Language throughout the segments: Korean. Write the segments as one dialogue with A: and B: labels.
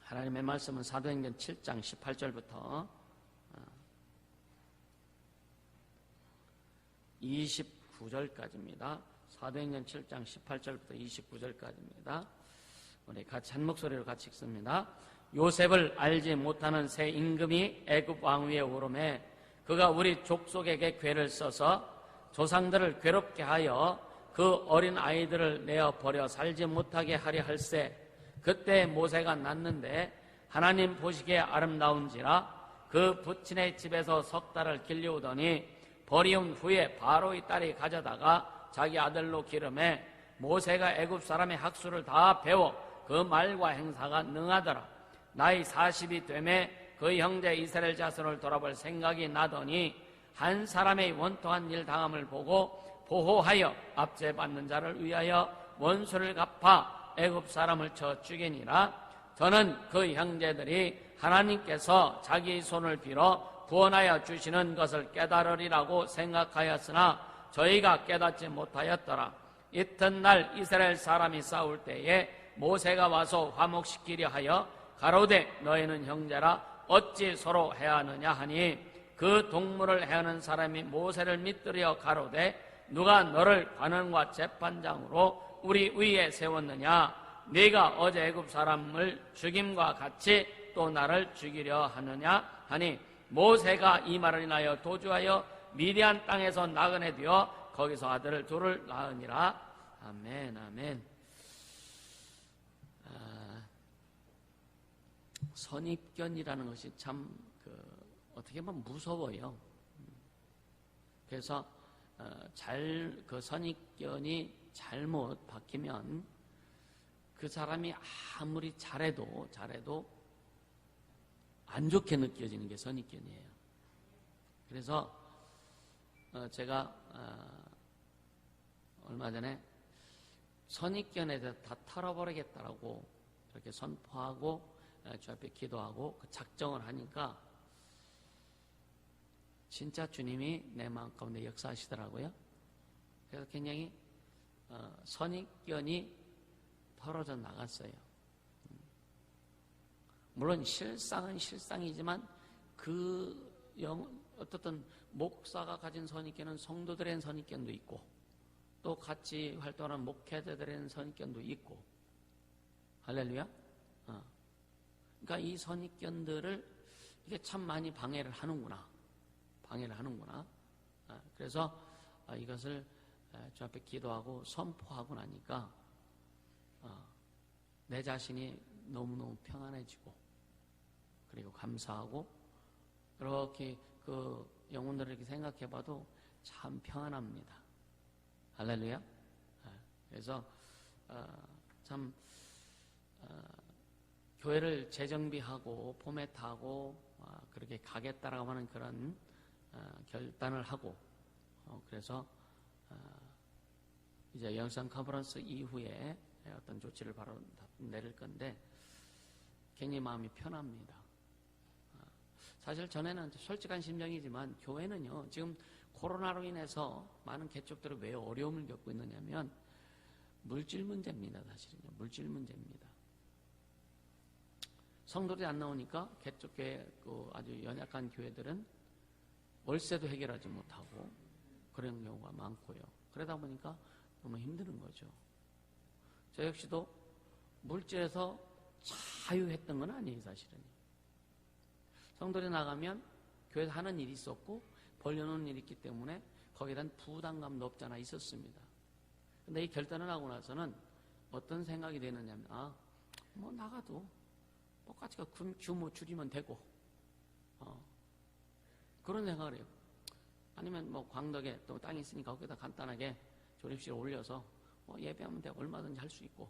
A: 하나님의 말씀은 사도행전 7장 18절부터 29절까지입니다. 사도행전 7장 18절부터 29절까지입니다. 우리 같이 한 목소리로 같이 읽습니다. 요셉을 알지 못하는 새 임금이 애굽 왕 위에 오르매 그가 우리 족속에게 궤를 써서 조상들을 괴롭게 하여 그 어린 아이들을 내어 버려 살지 못하게 하려 할세. 그때 모세가 낳는데 하나님 보시기에 아름다운지라 그 부친의 집에서 석 달을 길리우더니 버리운 후에 바로의 딸이 가져다가 자기 아들로 기름해 모세가 애굽 사람의 학수를 다 배워 그 말과 행사가 능하더라. 나이 40이 되매 그 형제 이스라엘 자손을 돌아볼 생각이 나더니 한 사람의 원통한 일 당함을 보고 보호하여 압제받는 자를 위하여 원수를 갚아 애굽 사람을 쳐 죽이니라. 저는 그 형제들이 하나님께서 자기 손을 빌어 구원하여 주시는 것을 깨달으리라고 생각하였으나 저희가 깨닫지 못하였더라. 이튿날 이스라엘 사람이 싸울 때에 모세가 와서 화목시키려 하여 가로되 너희는 형제라 어찌 서로 해하느냐 하니 그 동물을 해하는 사람이 모세를 믿들여 가로되 누가 너를 관원과 재판장으로 우리 위에 세웠느냐? 네가 어제 애굽 사람을 죽임과 같이 또 나를 죽이려 하느냐 하니 모세가 이 말을 인하여 도주하여 미디안 땅에서 나그네 되어 거기서 아들을 둘을 낳으니라. 아멘, 아멘. 선입견이라는 것이 참 어떻게 보면 무서워요. 그래서 그 선입견이 잘못 바뀌면 그 사람이 아무리 잘해도 안 좋게 느껴지는 게 선입견이에요. 그래서 제가 얼마 전에 선입견에 대해서 다 털어버리겠다라고 이렇게 선포하고 주 앞에 기도하고 그 작정을 하니까 진짜 주님이 내 마음 가운데 역사하시더라고요. 그래서 굉장히 선입견이 털어져 나갔어요. 물론 실상은 실상이지만 어떻든 목사가 가진 선입견은 성도들의 선입견도 있고 또 같이 활동하는 목회자들의 선입견도 있고 할렐루야. 그러니까 이 선입견들을 이게 참 많이 방해를 하는구나. 그래서 이것을 주 앞에 기도하고 선포하고 나니까 내 자신이 너무너무 평안해지고 그리고 감사하고 그렇게 그 영혼들을 이렇게 생각해봐도 참 평안합니다. 할렐루야. 그래서 참 교회를 재정비하고 포맷하고 그렇게 가겠다라고 하는 그런 결단을 하고 그래서 이제 영상 컨퍼런스 이후에 어떤 조치를 바로 내릴 건데 굉장히 마음이 편합니다. 사실 전에는 솔직한 심정이지만 교회는요 지금 코로나로 인해서 많은 개척들이 왜 어려움을 겪고 있느냐면 물질 문제입니다. 사실은요 물질 문제입니다. 성도들이 안 나오니까 개척교회 아주 연약한 교회들은 월세도 해결하지 못하고 그런 경우가 많고요. 그러다 보니까 너무 힘든 거죠. 저 역시도 물질에서 자유했던 건 아니에요. 사실은 성도들이 나가면 교회에서 하는 일이 있었고 벌려놓은 일이 있기 때문에 거기에 대한 부담감도 없지 않아 있었습니다. 근데 이 결단을 하고 나서는 어떤 생각이 되느냐면 뭐 나가도 똑같이 규모 줄이면 되고 그런 생각을 해요. 아니면 뭐 광덕에 또 땅이 있으니까 거기다 간단하게 조립실 올려서 예배하면 되고 얼마든지 할 수 있고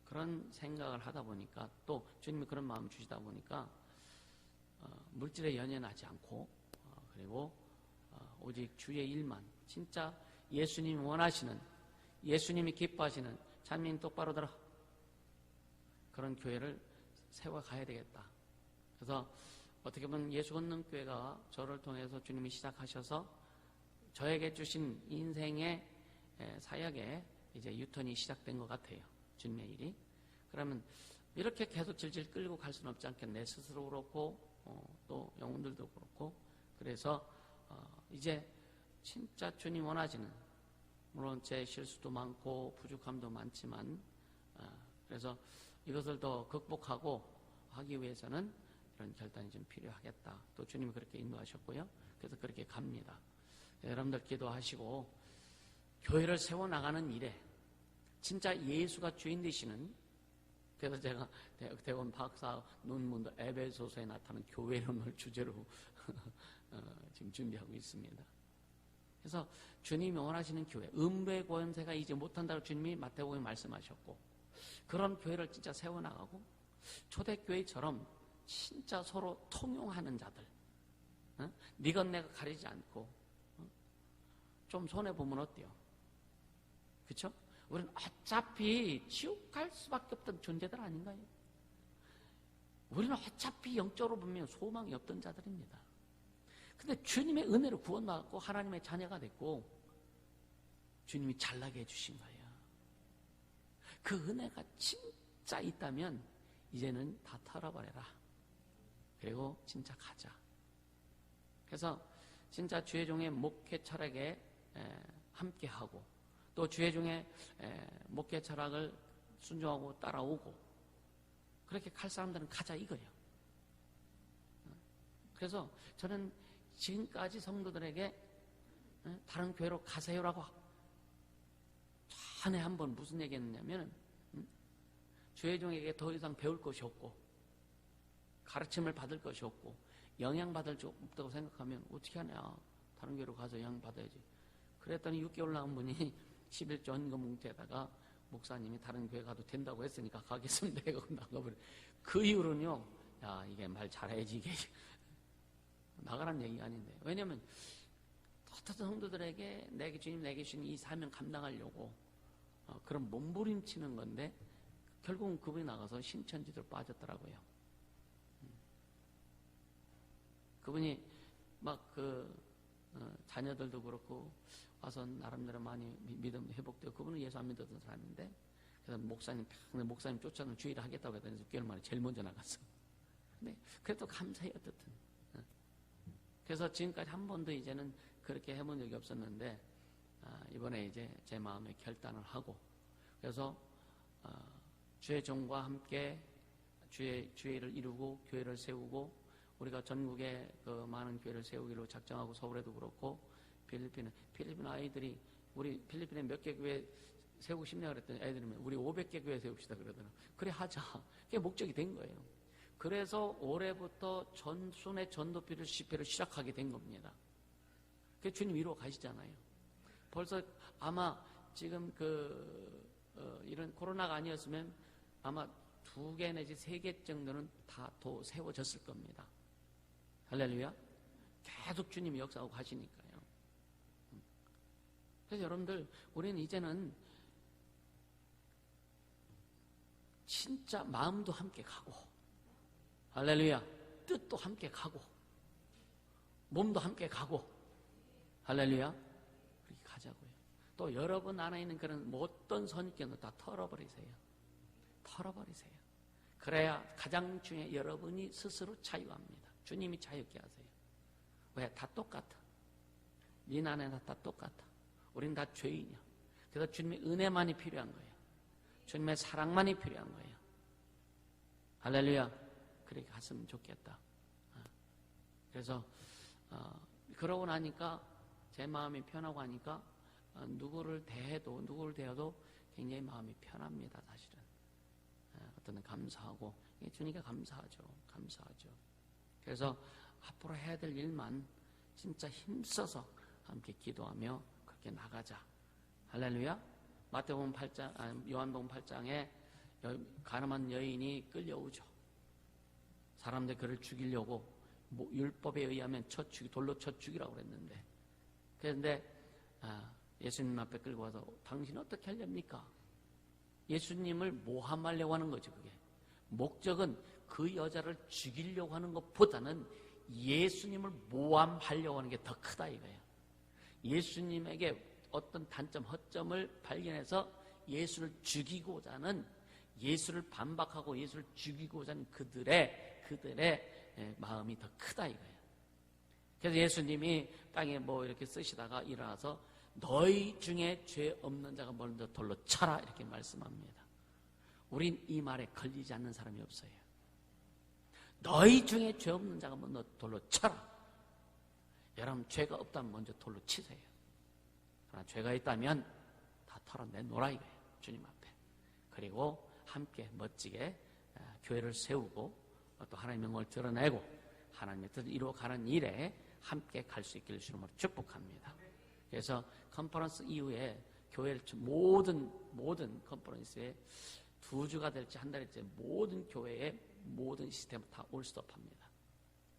A: 그런 생각을 하다 보니까 또 주님이 그런 마음 주시다 보니까 물질에 연연하지 않고 그리고 오직 주의 일만 진짜 예수님이 원하시는 예수님이 기뻐하시는 찬민 똑바로 들어 그런 교회를 세워가야 되겠다. 그래서 어떻게 보면 예수 걷는 교회가 저를 통해서 주님이 시작하셔서 저에게 주신 인생의 사역에 이제 유턴이 시작된 것 같아요. 주님의 일이. 그러면 이렇게 계속 질질 끌고 갈 수는 없지 않겠네. 내 스스로 그렇고 또 영혼들도 그렇고. 그래서 이제 진짜 주님 원하시는, 물론 제 실수도 많고 부족함도 많지만 그래서 이것을 더 극복하고 하기 위해서는 이런 결단이 좀 필요하겠다. 또 주님이 그렇게 인도하셨고요. 그래서 그렇게 갑니다. 여러분들 기도하시고 교회를 세워나가는 일에 진짜 예수가 주인 되시는, 그래서 제가 대원 박사 논문도 에베소서에 나타나는 교회론을 주제로 지금 준비하고 있습니다. 그래서 주님이 원하시는 교회, 음부의 권세가 이제 못한다고 주님이 마태복음에 말씀하셨고, 그런 교회를 진짜 세워나가고 초대교회처럼 진짜 서로 통용하는 자들, 네가 내가 가리지 않고 좀 손해보면 어때요? 그렇죠? 우리는 어차피 지옥 갈 수밖에 없던 존재들 아닌가요? 우리는 어차피 영적으로 보면 소망이 없던 자들입니다. 근데 주님의 은혜로 구원받고 하나님의 자녀가 됐고 주님이 잘나게 해주신 거예요. 그 은혜가 진짜 있다면 이제는 다 털어버려라. 그리고 진짜 가자. 그래서 진짜 주의 종의 목회 철학에 함께하고 또 주의 종의 목회 철학을 순종하고 따라오고 그렇게 갈 사람들은 가자 이거예요. 그래서 저는 지금까지 성도들에게 다른 교회로 가세요라고 전에 한번 무슨 얘기 했냐면 주의 종에게 더 이상 배울 것이 없고 가르침을 받을 것이 없고 영향받을 게 없다고 생각하면 어떻게 하냐. 다른 교회로 가서 영향받아야지. 그랬더니 6개월 나온 분이 11조 헌금 뭉태에다가 목사님이 다른 교회 가도 된다고 했으니까 가겠습니다. 이러고 나가버려. 그 이후로는요. 야 이게 말 잘해야지 이게. 나가라는 얘기가 아닌데. 왜냐면 어떤 성도들에게 내게 주님 내게 주신 이 사명 감당하려고 그런 몸부림치는 건데 결국은 그분이 나가서 신천지로 빠졌더라고요. 그분이 막 자녀들도 그렇고 와서 나름대로 많이 믿음 회복되고 그분은 예수 안 믿었던 사람인데 그래서 목사님 쫓아는 주의를 하겠다고 했더니 6개월 만에 제일 먼저 나갔어. 근데 그래도 감사히 어떻든. 그래서 지금까지 한 번도 이제는 그렇게 해본 적이 없었는데 이번에 이제 제 마음에 결단을 하고 그래서 주의 종과 함께 주의를 이루고 교회를 세우고 우리가 전국에 그 많은 교회를 세우기로 작정하고 서울에도 그렇고 필리핀 아이들이 우리 필리핀에 몇 개 교회 세우고 싶냐 그랬더니 애들이 우리 500개 교회 세웁시다 그러더라고요. 그래 하자. 그게 목적이 된 거예요. 그래서 올해부터 전순회 전도필을 집회를 시작하게 된 겁니다. 그 주님 이루어 가시잖아요. 벌써 아마 지금 이런 코로나가 아니었으면 아마 2개 내지 3개 정도는 다 더 세워졌을 겁니다. 할렐루야. 계속 주님이 역사하고 가시니까요. 그래서 여러분들 우리는 이제는 진짜 마음도 함께 가고 할렐루야. 뜻도 함께 가고 몸도 함께 가고 할렐루야. 그렇게 가자고요. 또 여러분 안에 있는 그런 어떤 선입견도 다 털어버리세요. 털어버리세요. 그래야 가장 중요해 여러분이 스스로 자유합니다. 주님이 자유케 하세요. 왜? 다 똑같아. 네 안에는 다 똑같아. 우린 다 죄인이야. 그래서 주님의 은혜만이 필요한 거예요. 주님의 사랑만이 필요한 거예요. 할렐루야. 그렇게 갔으면 좋겠다. 그래서 그러고 나니까 제 마음이 편하고 하니까 누구를 대해도 굉장히 마음이 편합니다. 사실은 어떤 감사하고 주니까 감사하죠. 그래서 앞으로 해야 될 일만 진짜 힘써서 함께 기도하며 그렇게 나가자. 할렐루야. 마태복음 8장, 요한복음 8장에 가늠한 여인이 끌려오죠. 사람들 그를 죽이려고 율법에 의하면 돌로 쳐 죽이라고 그랬는데 그런데 예수님 앞에 끌고 와서 당신 어떻게 하렵니까? 예수님을 모함하려고 하는 거죠. 그게 목적은 그 여자를 죽이려고 하는 것보다는 예수님을 모함하려고 하는 게 더 크다 이거예요. 예수님에게 어떤 단점, 허점을 발견해서 예수를 죽이고자 하는 예수를 반박하고 예수를 죽이고자 하는 그들의 마음이 더 크다 이거예요. 그래서 예수님이 땅에 뭐 이렇게 쓰시다가 일어나서 너희 중에 죄 없는 자가 먼저 돌로 쳐라 이렇게 말씀합니다. 우린 이 말에 걸리지 않는 사람이 없어요. 너희 중에 죄 없는 자가 먼저 돌로 쳐라. 여러분 죄가 없다면 먼저 돌로 치세요. 그러나 죄가 있다면 다 털어내놓으라 이거예요. 주님 앞에. 그리고 함께 멋지게 교회를 세우고 또 하나님의 영광을 드러내고 하나님의 뜻을 이루어가는 일에 함께 갈 수 있기를 주님으로 축복합니다. 그래서 컨퍼런스 이후에 교회를 모든 컨퍼런스에 2주가 될지 한 달일지 모든 교회의 모든 시스템을 다 올스톱합니다.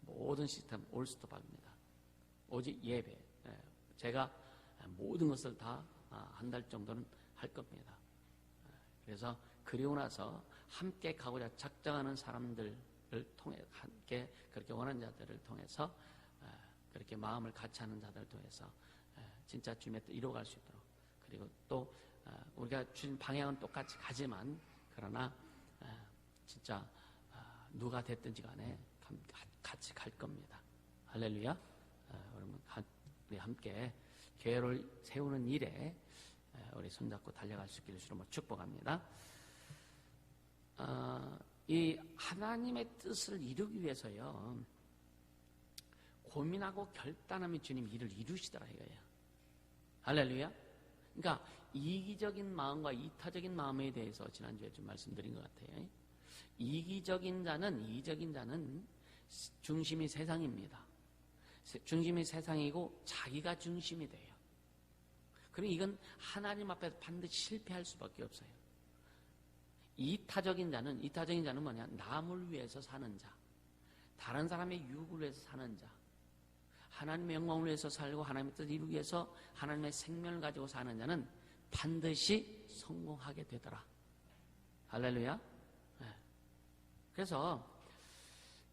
A: 모든 시스템 올스톱합니다. 오직 예배. 제가 모든 것을 다 한 달 정도는 할 겁니다. 그래서 그리고 나서 함께 가고자 작정하는 사람들을 통해 함께 그렇게 원하는 자들을 통해서 그렇게 마음을 같이 하는 자들을 통해서 진짜 주님의 뜻 이루어갈 수 있도록 그리고 또 우리가 주신 방향은 똑같이 가지만 그러나 진짜 누가 됐든지 간에 같이 갈 겁니다. 할렐루야. 여러분 우리 함께 교회를 세우는 일에 우리 손잡고 달려갈 수 있기를 주로 축복합니다. 이 하나님의 뜻을 이루기 위해서요 고민하고 결단하면 주님 일을 이루시더라 이거예요. 할렐루야. 그러니까 이기적인 마음과 이타적인 마음에 대해서 지난주에 좀 말씀드린 것 같아요. 이기적인 자는 중심이 세상입니다. 중심이 세상이고 자기가 중심이 돼요. 그리고 이건 하나님 앞에서 반드시 실패할 수밖에 없어요. 이타적인 자는 뭐냐? 남을 위해서 사는 자, 다른 사람의 유익을 위해서 사는 자, 하나님의 영광을 위해서 살고 하나님의 뜻을 이루기 위해서 하나님의 생명을 가지고 사는 자는 반드시 성공하게 되더라. 할렐루야. 네. 그래서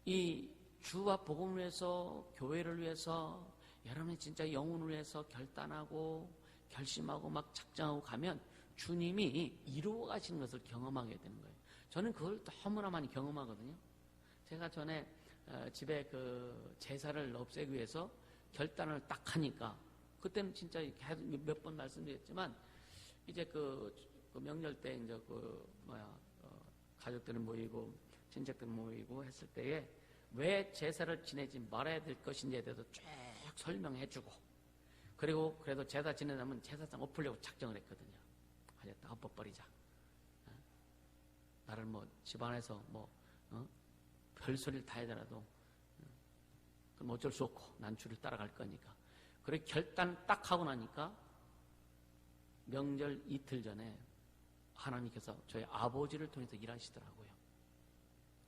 A: 이 주와 복음을 위해서 교회를 위해서 여러분이 진짜 영혼을 위해서 결단하고 결심하고 막 작정하고 가면 주님이 이루어 가시는 것을 경험하게 되는 거예요. 저는 그걸 너무나 많이 경험하거든요. 제가 전에 집에 그 제사를 없애기 위해서 결단을 딱 하니까 그때는 진짜 몇 번 말씀드렸지만 이제 그 명절 때 이제 가족들이 모이고 친척들 모이고 했을 때에 왜 제사를 지내지 말아야 될 것인지에 대해서 쭉 설명해주고 그리고 그래도 제사 지내려면 제사상 엎으려고 작정을 했거든요. 하겠다 엎어버리자. 나를 뭐 집안에서 별소리를 다 하더라도 그럼 어쩔 수 없고 난 주를 따라갈 거니까. 그래 결단 딱 하고 나니까 명절 이틀 전에 하나님께서 저희 아버지를 통해서 일하시더라고요.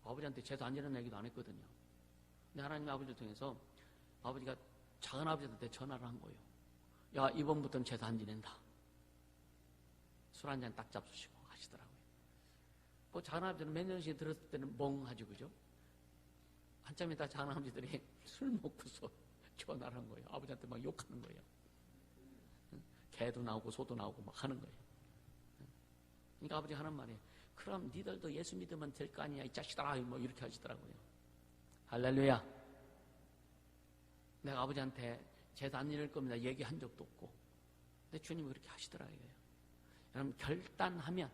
A: 아버지한테 제사 안 지내는 얘기도 안 했거든요. 근데 하나님 아버지를 통해서 아버지가 작은 아버지한테 전화를 한 거예요. 야, 이번부터는 제사 안 지낸다. 술 한 잔 딱 잡수시고 하시더라고요. 뭐 작은 아버지는 몇 년씩 들었을 때는 멍하죠, 그죠? 한참 있다 작은 아버지들이 술 먹고서 전화를 한 거예요. 아버지한테 막 욕하는 거예요. 개도 나오고 소도 나오고 막 하는 거예요. 그러니까 아버지가 하는 말이 그럼 니들도 예수 믿으면 될 거 아니야 이 자식들아 뭐 이렇게 하시더라고요. 할렐루야. 내가 아버지한테 제사 안 지낼 겁니다 얘기한 적도 없고 근데 주님이 그렇게 하시더라고요. 여러분 결단하면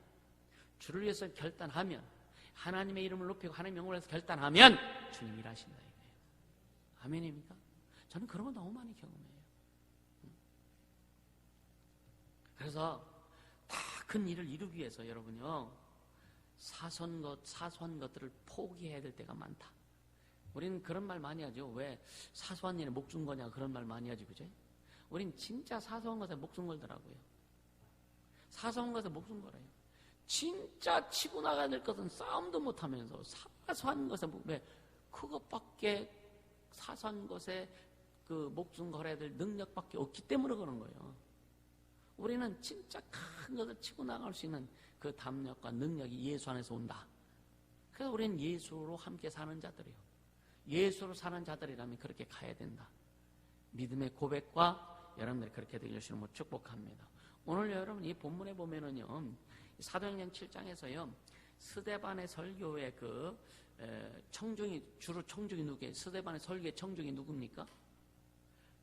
A: 주를 위해서 결단하면 하나님의 이름을 높이고 하나님의 영광을 위해서 결단하면 주님이 일하신다 이거예요. 아멘입니까? 저는 그런 거 너무 많이 경험해요. 그래서 다 큰 일을 이루기 위해서 여러분요 사소한 것들을 포기해야 될 때가 많다. 우리는 그런 말 많이 하죠. 왜 사소한 일에 목숨 거냐 그런 말 많이 하죠, 그죠? 우린 진짜 사소한 것에 목숨 걸더라고요. 사소한 것에 목숨 걸어요. 진짜 치고 나가야 될 것은 싸움도 못하면서 사소한 것에 왜 그것밖에 사소한 것에 그 목숨 걸어야 될 능력밖에 없기 때문에 그런 거예요. 우리는 진짜 큰 것을 치고 나갈 수 있는 그 담력과 능력이 예수 안에서 온다. 그래서 우리는 예수로 함께 사는 자들이에요. 예수로 사는 자들이라면 그렇게 가야 된다. 믿음의 고백과 여러분들이 그렇게 되길 주님으로 축복합니다. 오늘 여러분 이 본문에 보면은요 사도행전 7장에서요 스데반의 설교의 주로 청중이 누구예요? 스데반의 설교의 청중이 누굽니까?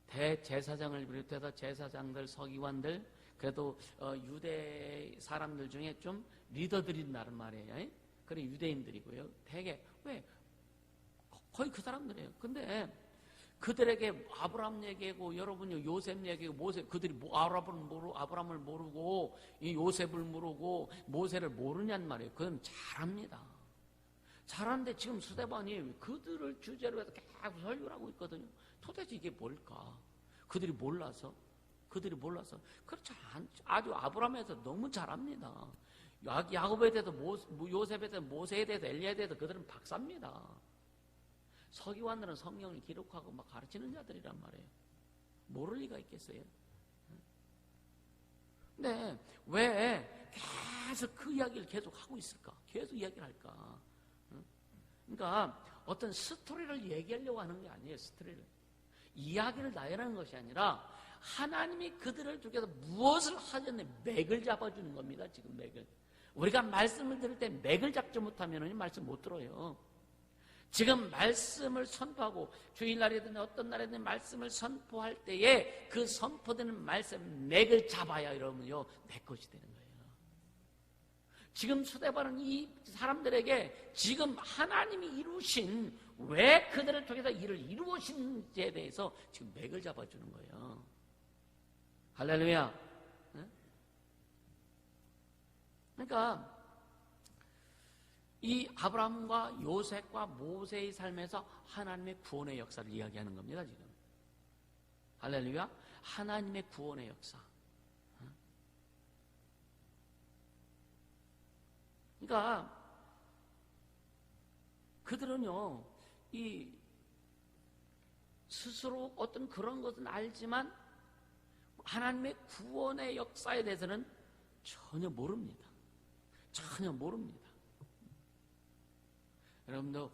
A: 대제사장을 비롯해서 제사장들, 서기관들, 그래도 유대 사람들 중에 좀 리더들이 나란 말이에요. 그래 유대인들이고요. 대개 왜 거의 그 사람들이에요. 근데 그들에게 아브라함 얘기하고 여러분이 요셉 얘기하고 모세, 그들이 아브라함을 모르고 이 요셉을 모르고 모세를 모르냔 말이에요. 그건 잘합니다. 잘하는데 지금 스데반이 그들을 주제로 해서 계속 설교를 하고 있거든요. 도대체 이게 뭘까? 그들이 몰라서 그렇죠. 아주 아브라함에서 너무 잘합니다. 야곱에 대해서 요셉에 대해서 모세에 대해서 엘리야에 대해서 그들은 박사입니다. 서기관들은 성경을 기록하고 막 가르치는 자들이란 말이에요. 모를 리가 있겠어요. 근데 왜 계속 그 이야기를 계속 하고 있을까? 계속 이야기를 할까? 그러니까 어떤 스토리를 얘기하려고 하는 게 아니에요. 스토리를. 이야기를 나열하는 것이 아니라 하나님이 그들을 통해서 무엇을 하셨는지 맥을 잡아주는 겁니다. 지금 맥을. 우리가 말씀을 들을 때 맥을 잡지 못하면 말씀 못 들어요. 지금 말씀을 선포하고 주일날이든 어떤 날이든 말씀을 선포할 때에 그 선포되는 말씀 맥을 잡아야 여러분요 내 것이 되는 거예요. 지금 스데반은 이 사람들에게 지금 하나님이 이루신 왜 그들을 통해서 일을 이루어진지에 대해서 지금 맥을 잡아주는 거예요. 할렐루야. 그러니까 이 아브라함과 요셉과 모세의 삶에서 하나님의 구원의 역사를 이야기하는 겁니다. 지금 할렐루야. 하나님의 구원의 역사. 그러니까 그들은요 이 스스로 어떤 그런 것은 알지만 하나님의 구원의 역사에 대해서는 전혀 모릅니다. 전혀 모릅니다. 여러분도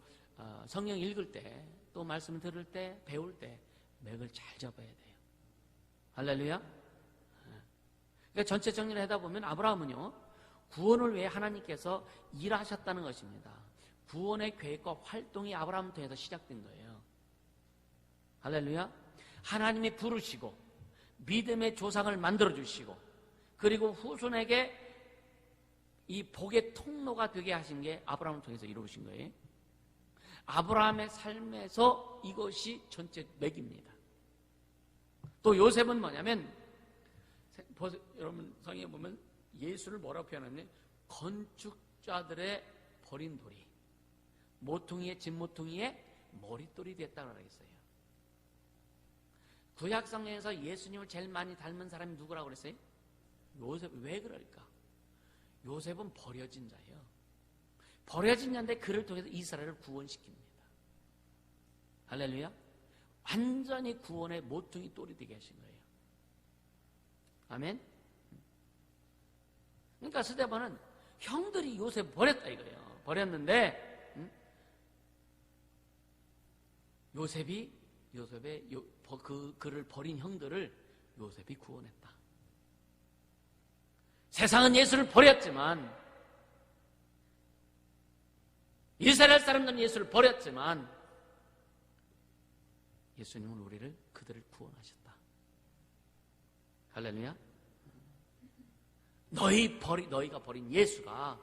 A: 성경 읽을 때 또 말씀을 들을 때 배울 때 맥을 잘 잡아야 돼요. 할렐루야. 그러니까 전체 정리를 하다 보면 아브라함은요 구원을 위해 하나님께서 일하셨다는 것입니다. 구원의 계획과 활동이 아브라함을 통해서 시작된 거예요. 할렐루야. 하나님이 부르시고 믿음의 조상을 만들어주시고 그리고 후손에게 이 복의 통로가 되게 하신 게 아브라함을 통해서 이루어진 거예요. 아브라함의 삶에서 이것이 전체 맥입니다. 또 요셉은 뭐냐면 여러분 성경에 보면 예수를 뭐라고 표현하냐면 건축자들의 버린 돌이 모퉁이의 진모퉁이의 머릿돌이 됐다고 그랬어요. 구약 성경에서 예수님을 제일 많이 닮은 사람이 누구라고 그랬어요? 요셉. 왜 그럴까? 요셉은 버려진 자예요. 버려진 자인데 그를 통해서 이스라엘을 구원시킵니다. 할렐루야. 완전히 구원의 모퉁이 돌이 되게 하신 거예요. 아멘. 그러니까 스데반은 형들이 요셉 버렸다 이거예요. 버렸는데 요셉의 그를 버린 형들을 요셉이 구원했다. 세상은 예수를 버렸지만 이스라엘 사람들은 예수를 버렸지만 예수님은 그들을 구원하셨다. 할렐루야. 너희가 버린 예수가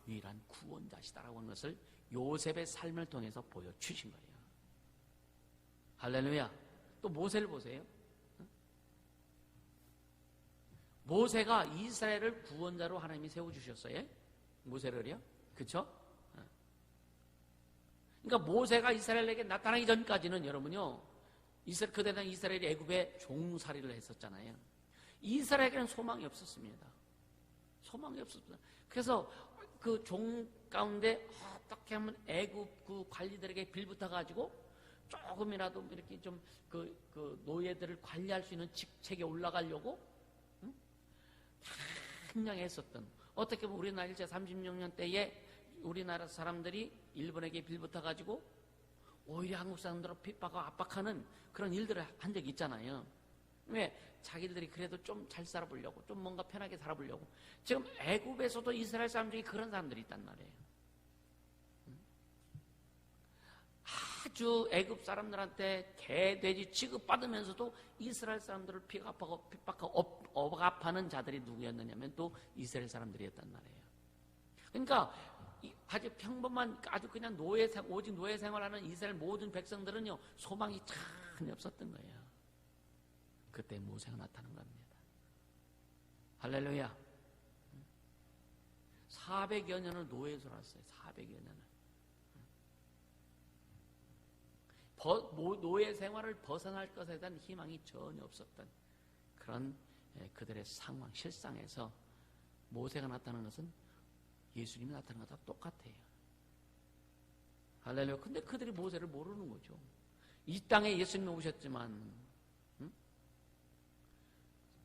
A: 유일한 구원자시다라고 하는 것을 요셉의 삶을 통해서 보여주신 거예요. 할렐루야. 또 모세를 보세요. 모세가 이스라엘을 구원자로 하나님이 세워주셨어요. 모세를요. 그렇죠? 그러니까 모세가 이스라엘에게 나타나기 전까지는 여러분요. 그때 당시 이스라엘이 애굽에 종살이를 했었잖아요. 이스라엘에게는 소망이 없었습니다. 소망이 없었습니다. 그래서 그 종 가운데 어떻게 하면 애굽 그 관리들에게 빌붙어가지고 조금이라도 이렇게 좀 그 노예들을 관리할 수 있는 직책에 올라가려고 항량했었던 어떻게 보면 우리나라 일제 36년 때에 우리나라 사람들이 일본에게 빌붙어가지고 오히려 한국 사람들을 핍박하고 압박하는 그런 일들을 한 적이 있잖아요. 왜? 자기들이 그래도 좀 잘 살아보려고 좀 뭔가 편하게 살아보려고. 지금 애굽에서도 이스라엘 사람 중에 그런 사람들이 있단 말이에요. 아주 애굽 사람들한테 개, 돼지 취급받으면서도 이스라엘 사람들을 핍박하고 억압하는 자들이 누구였느냐면 또 이스라엘 사람들이었단 말이에요. 그러니까 아주 평범한 아주 그냥 오직 노예 생활하는 이스라엘 모든 백성들은요 소망이 전혀 없었던 거예요. 그때 모세가 나타난 겁니다. 할렐루야. 400여 년을 노예에 살았어요. 400여 년을. 노예 생활을 벗어날 것에 대한 희망이 전혀 없었던 그런 그들의 상황, 실상에서 모세가 나타난 것은 예수님이 나타난 것과 똑같아요. 할렐루야. 근데 그들이 모세를 모르는 거죠. 이 땅에 예수님이 오셨지만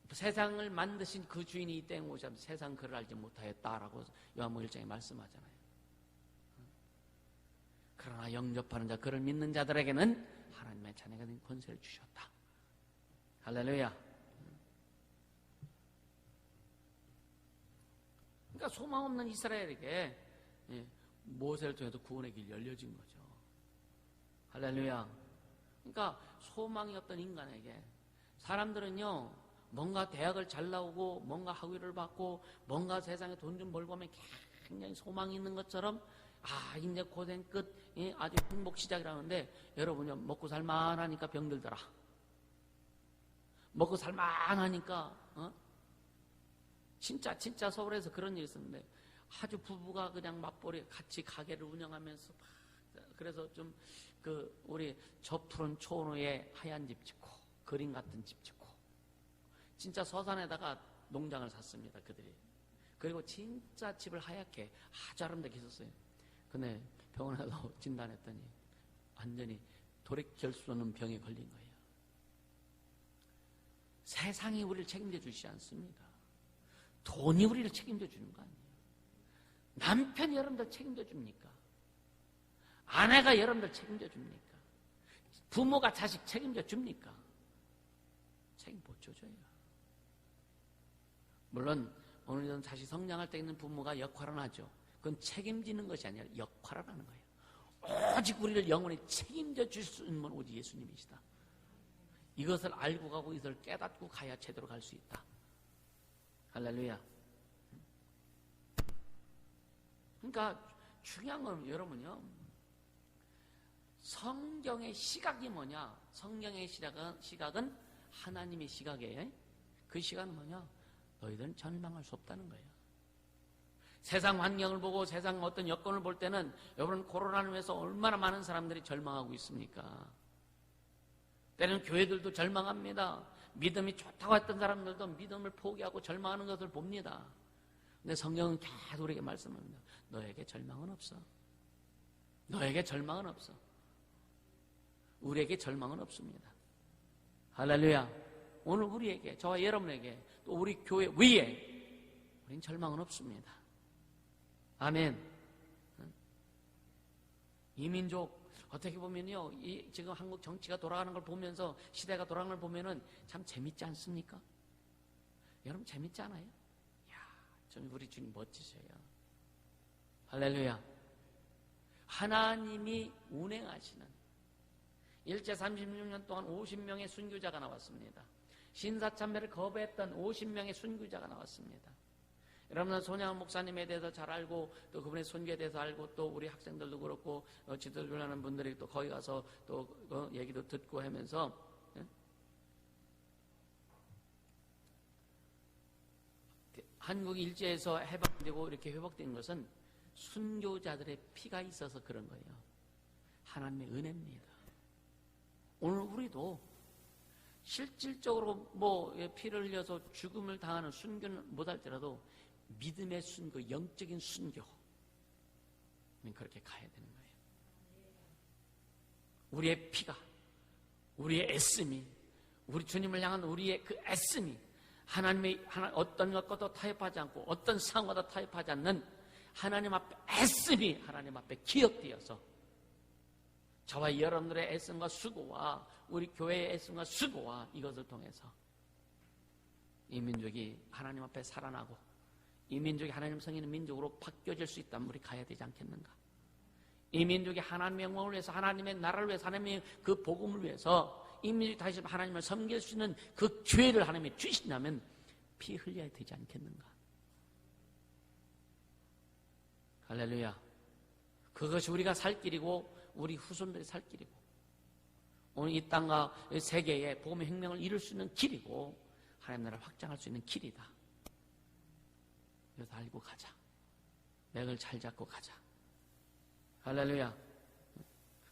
A: 세상을 만드신 그 주인이 이 땅에 오셨지만 세상 그를 알지 못하였다라고 요한복음 1장에 말씀하잖아요. 그러나 영접하는 자, 그를 믿는 자들에게는 하나님의 자녀가 된 권세를 주셨다. 할렐루야. 그러니까 소망 없는 이스라엘에게 모세를 통해서 구원의 길이 열려진 거죠. 할렐루야. 그러니까 소망이 없던 인간에게 사람들은요 뭔가 대학을 잘 나오고 뭔가 학위를 받고 뭔가 세상에 돈 좀 벌고 하면 굉장히 소망이 있는 것처럼 이제 고생 끝, 아주 행복 시작이라는데 여러분요 먹고 살만하니까 병들더라. 먹고 살만하니까 진짜 서울에서 그런 일이 있었는데 아주 부부가 그냥 맞벌이 같이 가게를 운영하면서 그래서 좀 우리 저 푸른 초원에 하얀 집 짓고 그림 같은 집 짓고 진짜 서산에다가 농장을 샀습니다. 그들이. 그리고 진짜 집을 하얗게 아주 아름답게 했었어요. 근데 병원에 가서 진단했더니 완전히 돌이킬 수 없는 병에 걸린 거예요. 세상이 우리를 책임져 주시지 않습니다. 돈이 우리를 책임져 주는 거 아니에요. 남편이 여러분들 책임져 줍니까? 아내가 여러분들 책임져 줍니까? 부모가 자식 책임져 줍니까? 책임 못 져줘요. 물론 어느 자식 성장할 때 있는 부모가 역할은 하죠. 그건 책임지는 것이 아니라 역할을 하는 거예요. 오직 우리를 영원히 책임져 줄 수 있는 분 오직 예수님이시다. 이것을 알고 가고 이것을 깨닫고 가야 제대로 갈 수 있다. 할렐루야. 그러니까 중요한 건 여러분요 성경의 시각이 뭐냐? 성경의 시각은 하나님의 시각이에요. 그 시각은 뭐냐? 너희들은 절망할 수 없다는 거예요. 세상 환경을 보고 세상 어떤 여건을 볼 때는 여러분 코로나를 위해서 얼마나 많은 사람들이 절망하고 있습니까? 때로는 교회들도 절망합니다. 믿음이 좋다고 했던 사람들도 믿음을 포기하고 절망하는 것을 봅니다. 근데 성경은 계속 우리에게 말씀합니다. 너에게 절망은 없어. 너에게 절망은 없어. 우리에게 절망은 없습니다. 할렐루야. 오늘 우리에게, 저와 여러분에게, 또 우리 교회 위에 우린 절망은 없습니다. 아멘. 이 민족 어떻게 보면요, 지금 한국 정치가 돌아가는 걸 보면서 시대가 돌아가는 걸 보면은 참 재밌지 않습니까? 여러분 재밌지 않아요? 이야, 좀 우리 주님 멋지셔요. 할렐루야. 하나님이 운행하시는 일제 36년 동안 50명의 순교자가 나왔습니다. 신사참배를 거부했던 50명의 순교자가 나왔습니다. 여러분은 손양원 목사님에 대해서 잘 알고 또 그분의 선교에 대해서 알고 또 우리 학생들도 그렇고 지도를 하는 분들이 또 거기 가서 또 얘기도 듣고 하면서 한국이 일제에서 해방되고 이렇게 회복된 것은 순교자들의 피가 있어서 그런 거예요. 하나님의 은혜입니다. 오늘 우리도 실질적으로 피를 흘려서 죽음을 당하는 순교는 못할지라도 믿음의 순교, 영적인 순교 그렇게 가야 되는 거예요. 우리의 피가, 우리의 애씀이, 우리 주님을 향한 우리의 그 애씀이 하나님의 어떤 것과도 타협하지 않고 어떤 상황과도 타협하지 않는 하나님 앞에 애씀이 하나님 앞에 기억되어서 저와 여러분들의 애씀과 수고와 우리 교회의 애씀과 수고와 이것을 통해서 이 민족이 하나님 앞에 살아나고 이 민족이 하나님 성인의 민족으로 바뀌어질 수 있다면 우리 가야 되지 않겠는가? 이 민족이 하나님의 영광을 위해서, 하나님의 나라를 위해서, 하나님의 그 복음을 위해서 이 민족이 다시 하나님을 섬길 수 있는 그 기회를 하나님이 주신다면 피 흘려야 되지 않겠는가? 할렐루야. 그것이 우리가 살 길이고 우리 후손들이 살 길이고 오늘 이 땅과 세계에 복음의 혁명을 이룰 수 있는 길이고 하나님 나라를 확장할 수 있는 길이다. 이것도 알고 가자. 맥을 잘 잡고 가자. 할렐루야.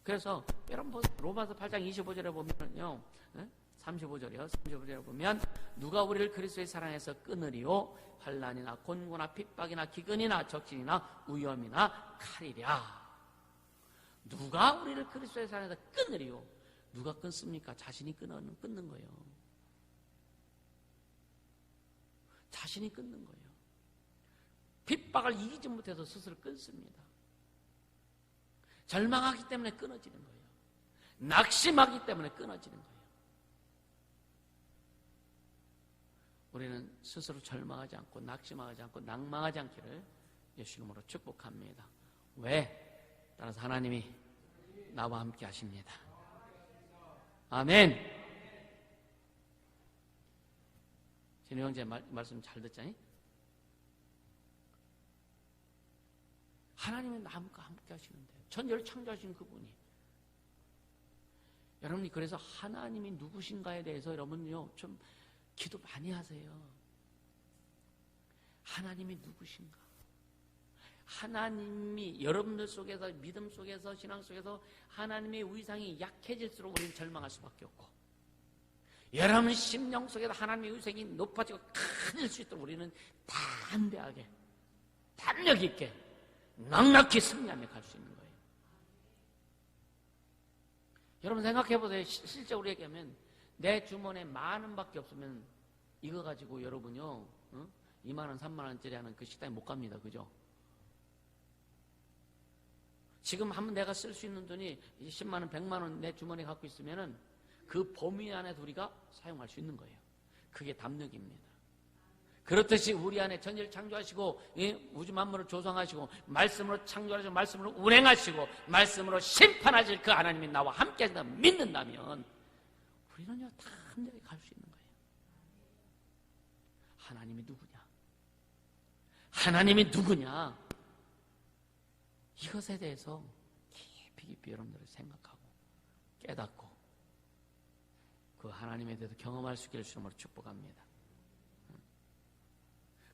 A: 그래서 여러분 로마서 8장 25절에 보면요, 35절이요. 35절에 보면 누가 우리를 그리스도의 사랑에서 끊으리요? 환난이나 곤고나 핍박이나 기근이나 적신이나 위험이나 칼이랴. 누가 우리를 그리스도의 사랑에서 끊으리요? 누가 끊습니까? 자신이 끊는 거예요. 자신이 끊는 거예요. 핍박을 이기지 못해서 스스로 끊습니다. 절망하기 때문에 끊어지는 거예요. 낙심하기 때문에 끊어지는 거예요. 우리는 스스로 절망하지 않고 낙심하지 않고 낭망하지 않기를 예수 이름으로 축복합니다. 왜? 따라서 하나님이 나와 함께 하십니다. 아멘. 진우 형제 말씀 잘 듣자니? 하나님이 나와 함께 하시는데요. 천지를 창조하신 그분이. 여러분이 그래서 하나님이 누구신가에 대해서 여러분요 좀 기도 많이 하세요. 하나님이 누구신가? 하나님이 여러분들 속에서 믿음 속에서 신앙 속에서 하나님의 위상이 약해질수록 우리는 절망할 수밖에 없고 여러분 심령 속에서 하나님의 위상이 높아지고 커질 수 있도록 우리는 담대하게 담력 있게 넉넉히 승리하며 갈 수 있는 거예요. 여러분 생각해 보세요. 실제 우리에게 하면 내 주머니에 10,000원밖에 없으면 이거 가지고 여러분요 2만원 3만원짜리 하는 그 식당에 못 갑니다. 그죠? 지금 한번 내가 쓸 수 있는 돈이 10만원 100만원 내 주머니에 갖고 있으면은 그 범위 안에서 우리가 사용할 수 있는 거예요. 그게 담력입니다. 그렇듯이 우리 안에 천지를 창조하시고 우주 만물을 조성하시고 말씀으로 창조하시고 말씀으로 운행하시고 말씀으로 심판하실 그 하나님이 나와 함께 하신다 믿는다면 우리는요 담대하게 갈 수 있는 거예요. 하나님이 누구냐? 하나님이 누구냐? 이것에 대해서 깊이 여러분들이 생각하고 깨닫고 그 하나님에 대해서 경험할 수 있기를 주님으로 축복합니다.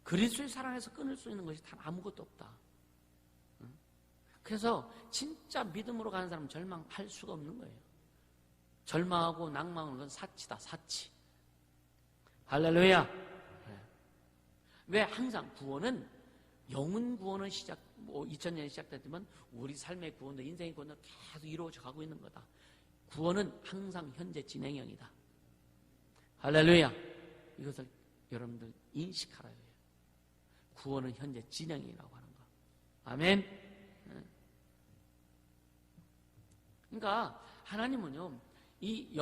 A: 그리스도의 사랑에서 끊을 수 있는 것이 단 아무것도 없다. 그래서 진짜 믿음으로 가는 사람은 절망할 수가 없는 거예요. 절망하고 낭망하는 건 사치다, 사치. 할렐루야. 왜 항상 구원은 영혼 구원은 2000년에 시작됐지만 우리 삶의 구원도 인생의 구원도 계속 이루어져 가고 있는 거다. 구원은 항상 현재 진행형이다. 할렐루야. 이것을 여러분들 인식하라요. 구원은 현재 진행이라고 하는 거. 아멘. 그러니까 하나님은요 이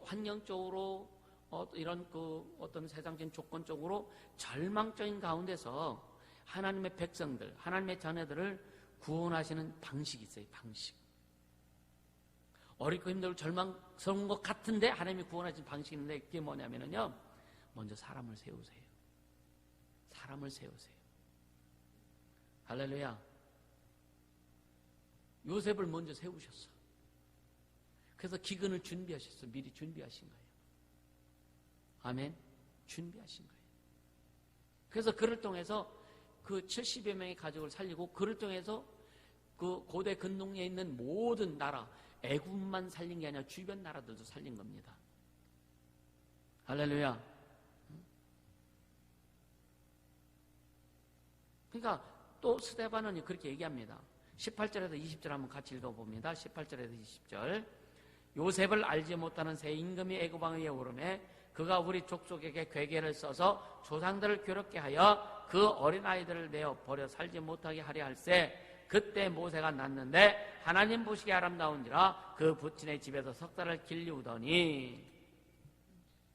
A: 환경적으로 이런 어떤 세상적인 조건적으로 절망적인 가운데서 하나님의 백성들, 하나님의 자녀들을 구원하시는 방식이 있어요. 방식. 어렵고 힘들고 절망스러운 것 같은데 하나님이 구원하시는 방식이 있는데 그게 뭐냐면요 먼저 사람을 세우세요. 사람을 세우세요. 할렐루야. 요셉을 먼저 세우셨어. 그래서 기근을 준비하셨어. 미리 준비하신 거예요. 아멘. 준비하신 거예요. 그래서 그를 통해서 그 70여 명의 가족을 살리고 그를 통해서 그 고대 근동리에 있는 모든 나라 애굽만 살린 게 아니라 주변 나라들도 살린 겁니다. 할렐루야. 그러니까 또 스데반은 그렇게 얘기합니다. 18절에서 20절 한번 같이 읽어봅니다. 18절에서 20절. 요셉을 알지 못하는 새 임금이 애굽 왕위에 오르매 그가 우리 족속에게 괴계를 써서 조상들을 괴롭게 하여 그 어린아이들을 내어 버려 살지 못하게 하려 할세 그때 모세가 났는데 하나님 보시기에 아름다운지라 그 부친의 집에서 석 달을 길리우더니.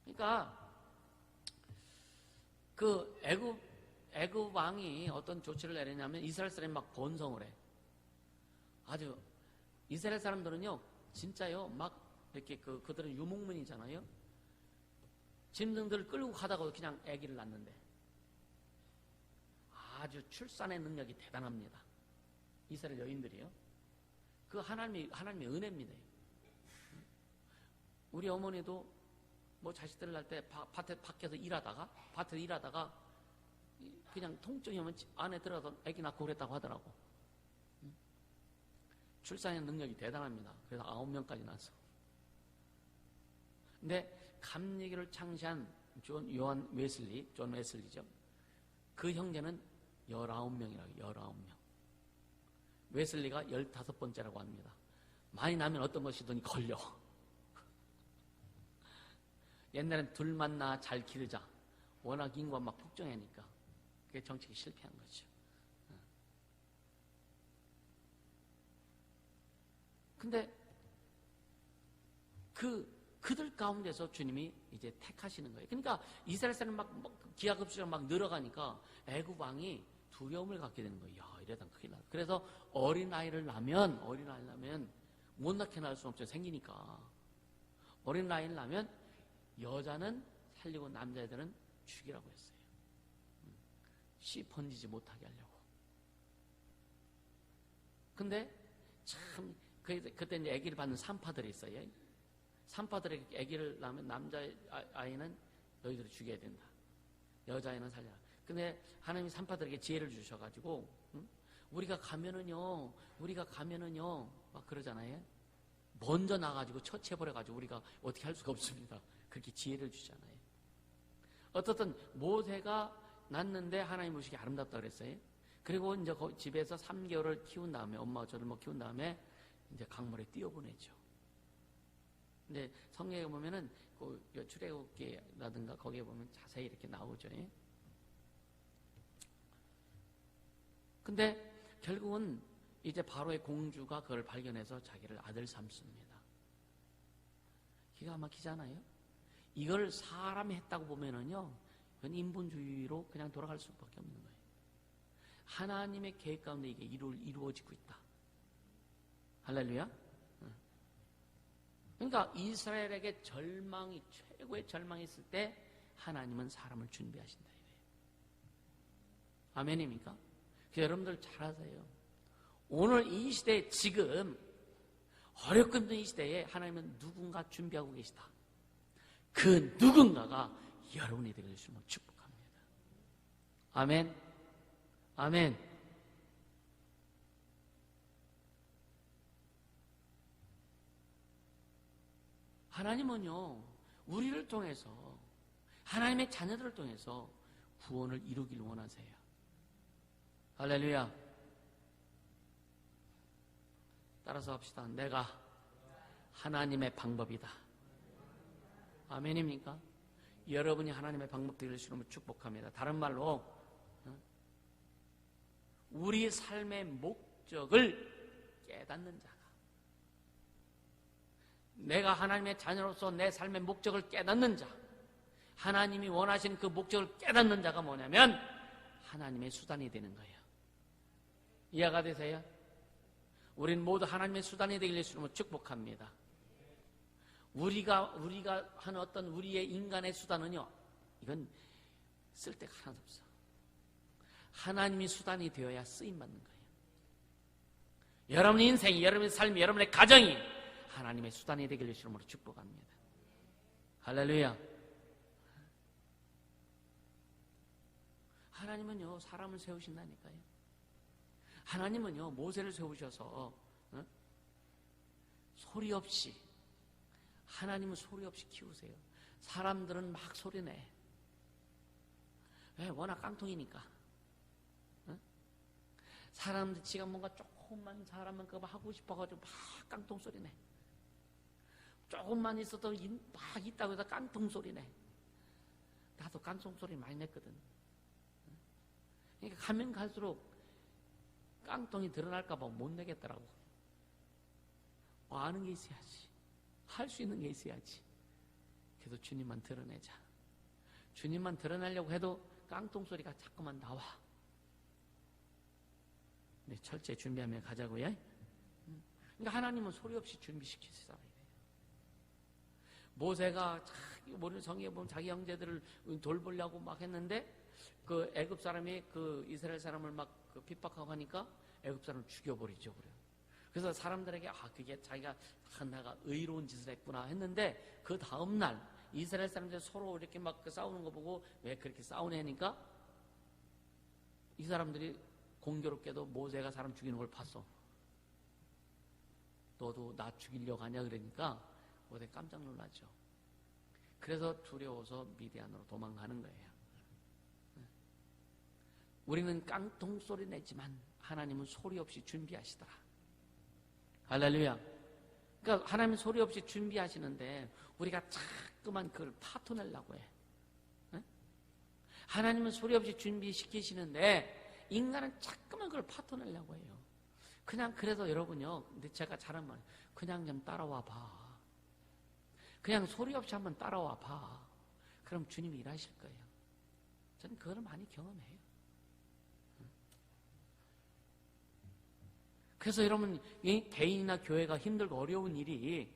A: 그러니까 그 애굽 왕이 어떤 조치를 내리냐면 이스라엘 사람이 막 번성을 해. 아주 이스라엘 사람들은요, 진짜요, 막 이렇게 그들은 유목민이잖아요. 짐승들을 끌고 가다가 그냥 아기를 낳는데 아주 출산의 능력이 대단합니다. 이스라엘 여인들이요. 그 하나님의 은혜입니다. 우리 어머니도 뭐 자식들을 낳을 때 밖에서 일하다가 그냥 통증이 오면 안에 들어가서 아기 낳고 그랬다고 하더라고. 출산의 능력이 대단합니다. 그래서 9명까지 낳았어. 근데 감리교를 창시한 존 웨슬리죠. 그 형제는 19명이라고, 19명. 웨슬리가 15번째라고 합니다. 많이 나면 어떤 것이든 걸려. 옛날엔 둘만 낳아 잘 기르자. 워낙 인구가 막 폭증하니까. 그게 정책이 실패한 거죠. 근데 그들 가운데서 주님이 이제 택하시는 거예요. 그러니까 이스라엘 사람 막 기하급수로 막 늘어가니까 애굽 왕이 두려움을 갖게 되는 거예요. 야, 이러다 큰일 나. 그래서 어린아이를 낳으면 못 낳게 낳을 수는 없죠. 생기니까. 어린아이를 낳으면 여자는 살리고 남자애들은 죽이라고 했어요. 씨 번지지 못하게 하려고. 근데 참 그때 이제 아기를 받는 산파들이 있어요. 산파들에게 아기를 낳으면 남자아이는 너희들이 죽여야 된다. 여자아이는 살려라. 근데 하나님이 산파들에게 지혜를 주셔가지고 우리가 가면은요 막 그러잖아요. 먼저 나가지고 처치해버려가지고 우리가 어떻게 할 수가 없습니다. 그렇게 지혜를 주잖아요. 어떻든 모세가 낳는데 하나님 보시기에 아름답다 그랬어요. 그리고 이제 집에서 3개월을 키운 다음에 엄마가 저를 키운 다음에 이제 강물에 띄워보내죠. 근데 성경에 보면은 그 출애굽기라든가 거기에 보면 자세히 이렇게 나오죠. 근데 결국은 이제 바로의 공주가 그걸 발견해서 자기를 아들 삼습니다. 기가 막히잖아요. 이걸 사람이 했다고 보면은요, 그건 인본주의로 그냥 돌아갈 수밖에 없는 거예요. 하나님의 계획 가운데 이게 이루어지고 있다. 할렐루야. 그러니까 이스라엘에게 최고의 절망이 있을 때 하나님은 사람을 준비하신다 이거예요. 아멘입니까? 여러분들 잘 아세요. 오늘 이 시대에 지금 어렵고 힘든 이 시대에 하나님은 누군가 준비하고 계시다. 그 누군가가 여러분이 되길 주시면 축복합니다. 아멘. 아멘. 하나님은요, 우리를 통해서, 하나님의 자녀들을 통해서 구원을 이루길 원하세요. 할렐루야. 따라서 합시다. 내가 하나님의 방법이다. 아멘입니까? 여러분이 하나님의 방법 되길 주시면 축복합니다. 다른 말로 우리 삶의 목적을 깨닫는 자가, 내가 하나님의 자녀로서 내 삶의 목적을 깨닫는 자, 하나님이 원하시는 그 목적을 깨닫는 자가 뭐냐면 하나님의 수단이 되는 거예요. 이해가 되세요? 우린 모두 하나님의 수단이 되길 주시면 축복합니다. 우리가 하는 어떤 우리의 인간의 수단은요, 이건 쓸데가 하나도 없어. 하나님이 수단이 되어야 쓰임받는 거예요. 여러분의 인생이, 여러분의 삶이, 여러분의 가정이 하나님의 수단이 되길 주시므로 축복합니다. 할렐루야. 하나님은요, 사람을 세우신다니까요. 하나님은요, 모세를 세우셔서 소리 없이, 하나님은 소리 없이 키우세요. 사람들은 막 소리내. 왜? 워낙 깡통이니까. 사람들 지가 뭔가 조금만 사람만 그거 하고 싶어가지고 막 깡통 소리내. 조금만 있어도 막 있다고 해서 깡통 소리내. 나도 깡통 소리 많이 냈거든. 그러니까 가면 갈수록 깡통이 드러날까봐 못 내겠더라고. 아는 게 있어야지. 할 수 있는 게 있어야지. 그래도 주님만 드러내자. 주님만 드러내려고 해도 깡통 소리가 자꾸만 나와. 네, 철저히 준비하며 가자고요. 그러니까 하나님은 소리 없이 준비시키시잖아요. 모세가 우리 성경에 보면 자기 형제들을 돌보려고 막 했는데 그 애굽 사람이 그 이스라엘 사람을 막 핍박하고 하니까 애굽 사람을 죽여버리죠. 그래서 사람들에게 그게 자기가 내가 의로운 짓을 했구나 했는데 그 다음 날 이스라엘 사람들이 서로 이렇게 막 싸우는 거 보고 왜 그렇게 싸우냐 하니까 이 사람들이 공교롭게도 모세가 사람 죽이는 걸 봤어. 너도 나 죽이려고 하냐 그러니까 모세 깜짝 놀랐죠. 그래서 두려워서 미디안으로 도망가는 거예요. 우리는 깡통 소리 내지만 하나님은 소리 없이 준비하시더라. 할렐루야. 그러니까 하나님은 소리 없이 준비하시는데 우리가 자꾸만 그걸 파토내려고 해. 하나님은 소리 없이 준비시키시는데 인간은 자꾸만 그걸 파토내려고 해요. 그냥 그래서 여러분요, 근데 제가 잘한 말, 그냥 좀 따라와 봐. 그냥 소리 없이 한번 따라와 봐. 그럼 주님이 일하실 거예요. 저는 그걸 많이 경험해요. 그래서 여러분, 이 개인이나 교회가 힘들고 어려운 일이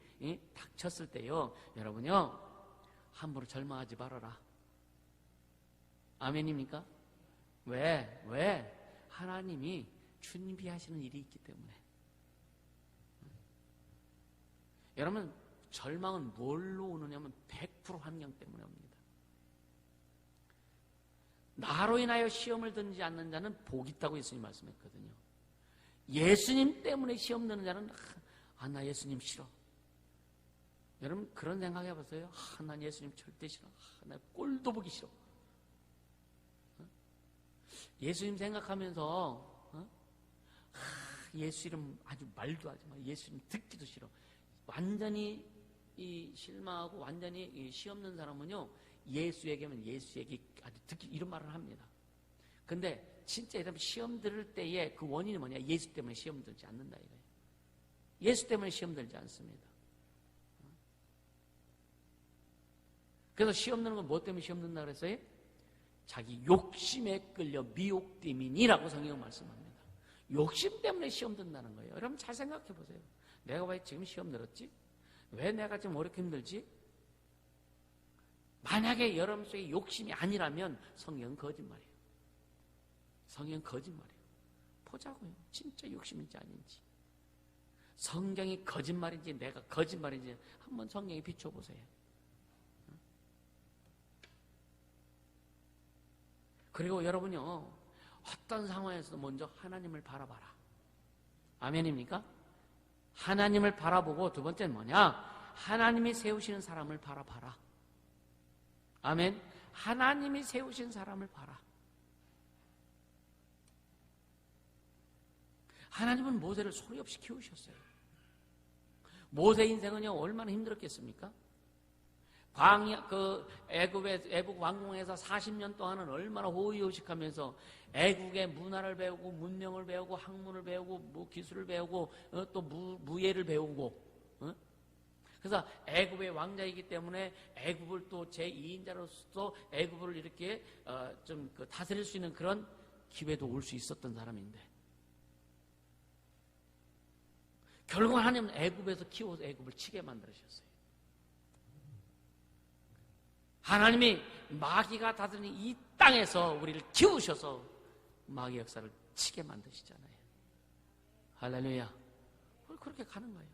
A: 닥쳤을 때요, 여러분요, 함부로 절망하지 말아라. 아멘입니까? 왜? 하나님이 준비하시는 일이 있기 때문에. 여러분, 절망은 뭘로 오느냐면 100% 환경 때문에 옵니다. 나로 인하여 시험을 던지지 않는 자는 복이 있다고 예수님 말씀했거든요. 예수님 때문에 시험 드는 자는 나 예수님 싫어. 여러분 그런 생각 해봤어요? 난 예수님 절대 싫어. 나 꼴도 보기 싫어. 예수님 생각하면서 예수 이름 아주 말도 하지 마. 예수 이름 듣기도 싫어. 완전히 실망하고 완전히 시험는 사람은요, 예수에게만 예수에게 아주 듣기 이런 말을 합니다. 근데 진짜 여러분 시험 들을 때의 그 원인이 뭐냐? 예수 때문에 시험 들지 않는다 이거예요. 예수 때문에 시험 들지 않습니다. 그래서 시험 드는 건 뭐 때문에 시험 든다 그랬어요? 자기 욕심에 끌려 미혹됨이니라고 성경은 말씀합니다. 욕심 때문에 시험 든다는 거예요. 여러분 잘 생각해 보세요. 내가 왜 지금 시험 들었지? 왜 내가 지금 어렵게 힘들지? 만약에 여러분 속에 욕심이 아니라면 성경은 거짓말이에요. 성경은 거짓말이에요. 보자고요. 진짜 욕심인지 아닌지. 성경이 거짓말인지 내가 거짓말인지 한번 성경에 비춰보세요. 그리고 여러분요, 어떤 상황에서도 먼저 하나님을 바라봐라. 아멘입니까? 하나님을 바라보고 두 번째는 뭐냐? 하나님이 세우시는 사람을 바라봐라. 아멘. 하나님이 세우신 사람을 봐라. 하나님은 모세를 소리 없이 키우셨어요. 모세 인생은요 얼마나 힘들었겠습니까? 애국 왕궁에서 40년 동안은 얼마나 호의호식하면서 애국의 문화를 배우고 문명을 배우고 학문을 배우고 기술을 배우고 또 무예를 배우고. 그래서 애굽의 왕자이기 때문에 애굽을 또 제2인자로서 애굽을 이렇게 좀 다스릴 수 있는 그런 기회도 올 수 있었던 사람인데 결국 하나님은 애굽에서 키워서 애굽을 치게 만들으셨어요. 하나님이 마귀가 다스리는 이 땅에서 우리를 키우셔서 마귀 역사를 치게 만드시잖아요. 할렐루야. 그렇게 가는 거예요.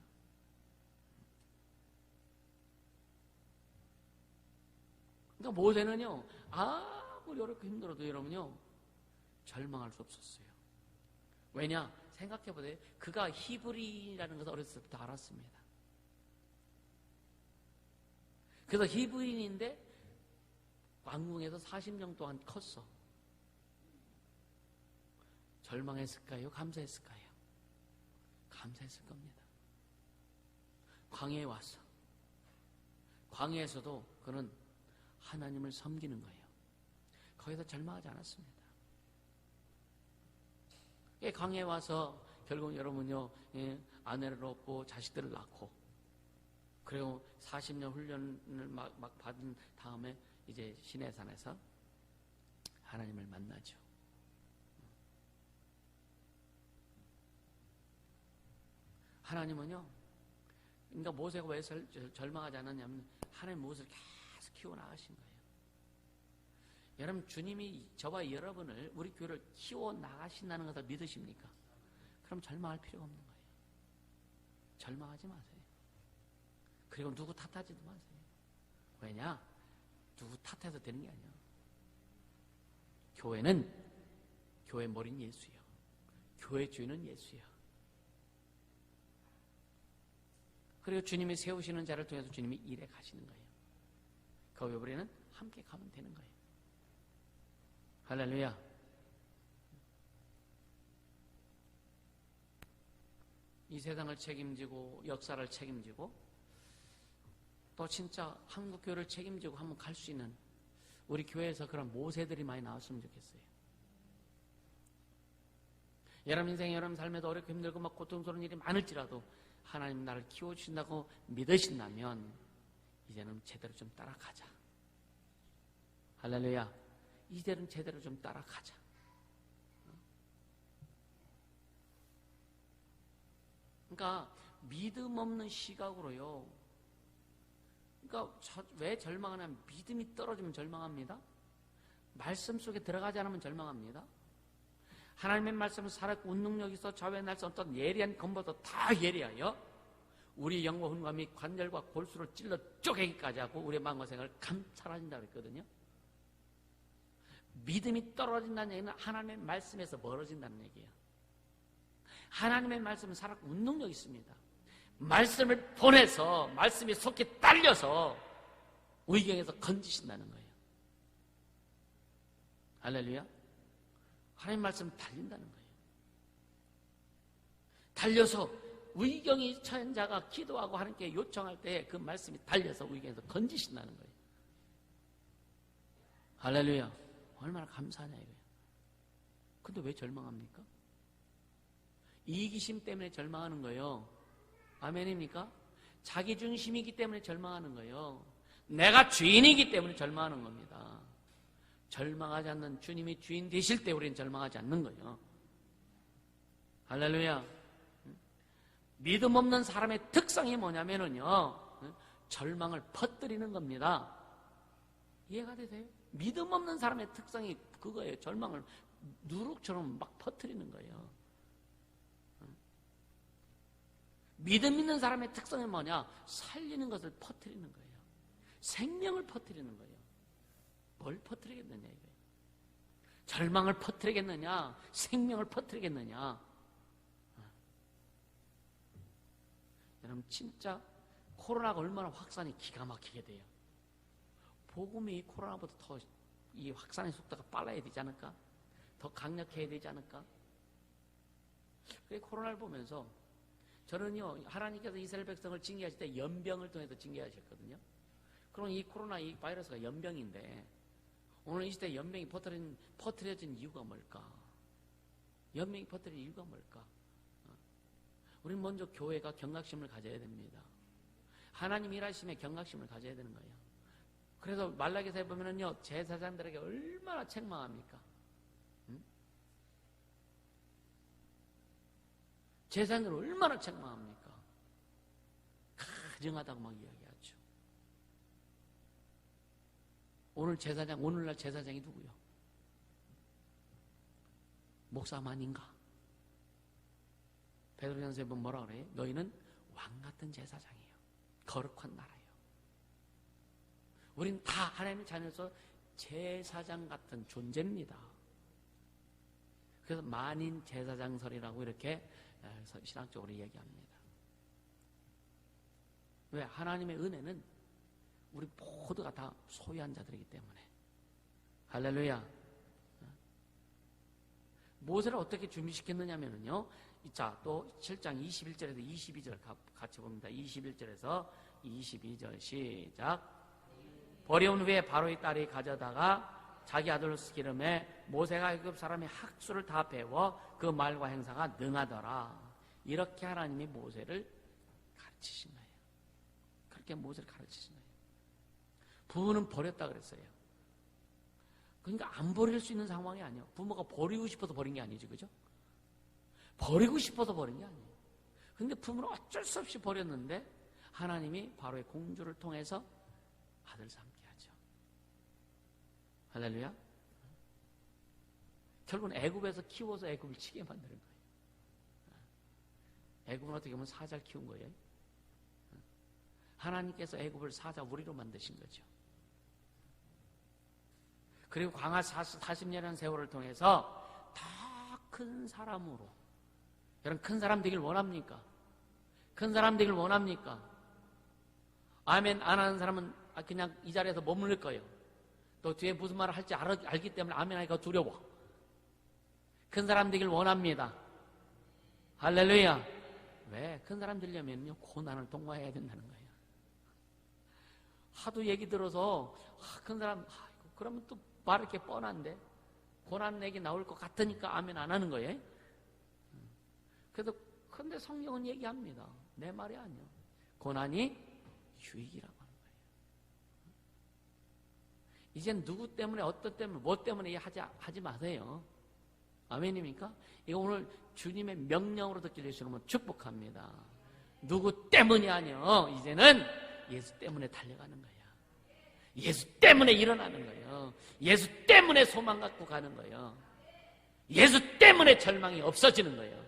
A: 그러니까 모세는요 아무리 어렵고 힘들어도 여러분요 절망할 수 없었어요. 왜냐? 생각해보세요. 그가 히브리인이라는 것을 어렸을 때부터 알았습니다. 그래서 히브리인인데 왕궁에서 40년 동안 컸어. 절망했을까요? 감사했을까요? 감사했을 겁니다. 광야에 왔어. 광야에서도 그는 하나님을 섬기는 거예요. 거기서 절망하지 않았습니다. 광야에 와서 결국 여러분요 아내를 얻고 자식들을 낳고 그리고 40년 훈련을 막 받은 다음에 이제 시내산에서 하나님을 만나죠. 하나님은요, 그러니까 모세가 왜 절망하지 않았냐면 하나님 모세를 계속 키워나가신 거예요. 여러분, 주님이 저와 여러분을, 우리 교회를 키워나가신다는 것을 믿으십니까? 그럼 절망할 필요가 없는 거예요. 절망하지 마세요. 그리고 누구 탓하지도 마세요. 왜냐? 누구 탓해서 되는 게 아니에요. 교회는 교회 머리는 예수예요. 교회 주인은 예수예요. 그리고 주님이 세우시는 자를 통해서 주님이 일해 가시는 거예요. 거기에 우리는 함께 가면 되는 거예요. 할렐루야. 이 세상을 책임지고 역사를 책임지고 또 진짜 한국교회를 책임지고 한번 갈 수 있는 우리 교회에서 그런 모세들이 많이 나왔으면 좋겠어요. 여러분 인생, 여러분 삶에도 어렵고 힘들고 막 고통스러운 일이 많을지라도 하나님 나를 키워주신다고 믿으신다면 이제는 제대로 좀 따라가자. 할렐루야. 이제는 제대로 좀 따라가자. 그러니까 믿음 없는 시각으로요. 그러니까 왜 절망하냐면 믿음이 떨어지면 절망합니다. 말씀 속에 들어가지 않으면 절망합니다. 하나님의 말씀은 살아있고 운능력이 있어 좌우의 날선 어떤 예리한 검보다 다 예리하여 우리 영과 혼과 및 관절과 골수를 찔러 쪼개기까지 하고 우리의 마음과 생각을 감찰하신다고 했거든요. 믿음이 떨어진다는 얘기는 하나님의 말씀에서 멀어진다는 얘기예요. 하나님의 말씀은 살아있고 운능력이 있습니다. 말씀을 보내서 말씀이 속에 딸려서 의경에서 건지신다는 거예요. 할렐루야. 하나님 말씀 달린다는 거예요. 달려서 의경이 처한 자가 기도하고 하나님께 요청할 때 그 말씀이 달려서 의경에서 건지신다는 거예요. 할렐루야. 얼마나 감사하냐 이거예요. 근데 왜 절망합니까? 이기심 때문에 절망하는 거예요. 아멘입니까? 자기중심이기 때문에 절망하는 거예요. 내가 주인이기 때문에 절망하는 겁니다. 절망하지 않는 주님이 주인 되실 때 우리는 절망하지 않는 거예요. 할렐루야. 믿음 없는 사람의 특성이 뭐냐면요, 절망을 퍼뜨리는 겁니다. 이해가 되세요? 믿음 없는 사람의 특성이 그거예요. 절망을 누룩처럼 막 퍼뜨리는 거예요. 믿음 있는 사람의 특성이 뭐냐? 살리는 것을 퍼뜨리는 거예요. 생명을 퍼뜨리는 거예요. 뭘 퍼뜨리겠느냐 이거예요. 절망을 퍼뜨리겠느냐? 생명을 퍼뜨리겠느냐? 여러분 진짜 코로나가 얼마나 확산이 기가 막히게 돼요. 복음이 코로나보다 더 이 확산의 속도가 빨라야 되지 않을까? 더 강력해야 되지 않을까? 그래 코로나를 보면서 저는요, 하나님께서 이스라엘 백성을 징계하실 때 연병을 통해서 징계하셨거든요. 그럼 이 코로나 이 바이러스가 연병인데 오늘 이 시대에 연병이 퍼뜨려진 이유가 뭘까? 연병이 퍼뜨린 이유가 뭘까? 우리는 먼저 교회가 경각심을 가져야 됩니다. 하나님 일하심에 경각심을 가져야 되는 거예요. 그래서 말라기서에 보면은요, 제사장들에게 얼마나 책망합니까? 제사장을 얼마나 책망합니까? 가증하다고 막 이야기하죠. 오늘날 제사장이 누구요? 목사만인가? 베드로전서에 보면 뭐라 그래요? 너희는 왕 같은 제사장이에요. 거룩한 나라예요. 우린 다 하나님의 자녀로서 제사장 같은 존재입니다. 그래서 만인 제사장설이라고 이렇게 신학적으로 얘기합니다. 왜? 하나님의 은혜는 우리 모두가 다 소유한 자들이기 때문에. 할렐루야. 모세를 어떻게 준비시켰느냐면요. 자, 또 7장 21절에서 22절 같이 봅니다. 21절에서 22절 시작. 버려온 후에 바로의 딸이 가져다가 자기 아들로서 기름에 모세가 애굽 사람의 학수를 다 배워 그 말과 행사가 능하더라. 이렇게 하나님이 모세를 가르치신 거예요. 그렇게 모세를 가르치신 거예요. 부모는 버렸다 그랬어요. 그러니까 안 버릴 수 있는 상황이 아니에요. 부모가 버리고 싶어서 버린 게 아니죠. 그죠? 버리고 싶어서 버린 게 아니에요. 근데 부모는 어쩔 수 없이 버렸는데 하나님이 바로의 공주를 통해서 아들 삼게 하죠. 할렐루야. 결국은 애굽에서 키워서 애굽을 치게 만드는 거예요. 애굽은 어떻게 보면 사자를 키운 거예요. 하나님께서 애굽을 사자 우리로 만드신 거죠. 그리고 광야 40년이라는 세월을 통해서 더 큰 사람으로, 여러분 큰 사람 되길 원합니까? 큰 사람 되길 원합니까? 아멘 안 하는 사람은 그냥 이 자리에서 머무를 거예요. 또 뒤에 무슨 말을 할지 알기 때문에 아멘 하기가 두려워. 큰 사람 되길 원합니다. 할렐루야. 왜? 큰 사람 되려면요 고난을 통과해야 된다는 거예요. 하도 얘기 들어서 큰 사람 그러면 또 말 이렇게 뻔한데 고난 얘기 나올 것 같으니까 아멘 안 하는 거예요. 그래도 근데 성경은 얘기합니다. 내 말이 아니요. 고난이 유익이라고 하는 거예요. 이젠 누구 때문에 어떤 때문에 뭐 때문에 하지 마세요. 아멘입니까? 이거 오늘 주님의 명령으로 듣게 되시는 축복합니다. 누구 때문이 아니요. 이제는 예수 때문에 달려가는 거예요. 예수 때문에 일어나는 거예요. 예수 때문에 소망 갖고 가는 거예요. 예수 때문에 절망이 없어지는 거예요.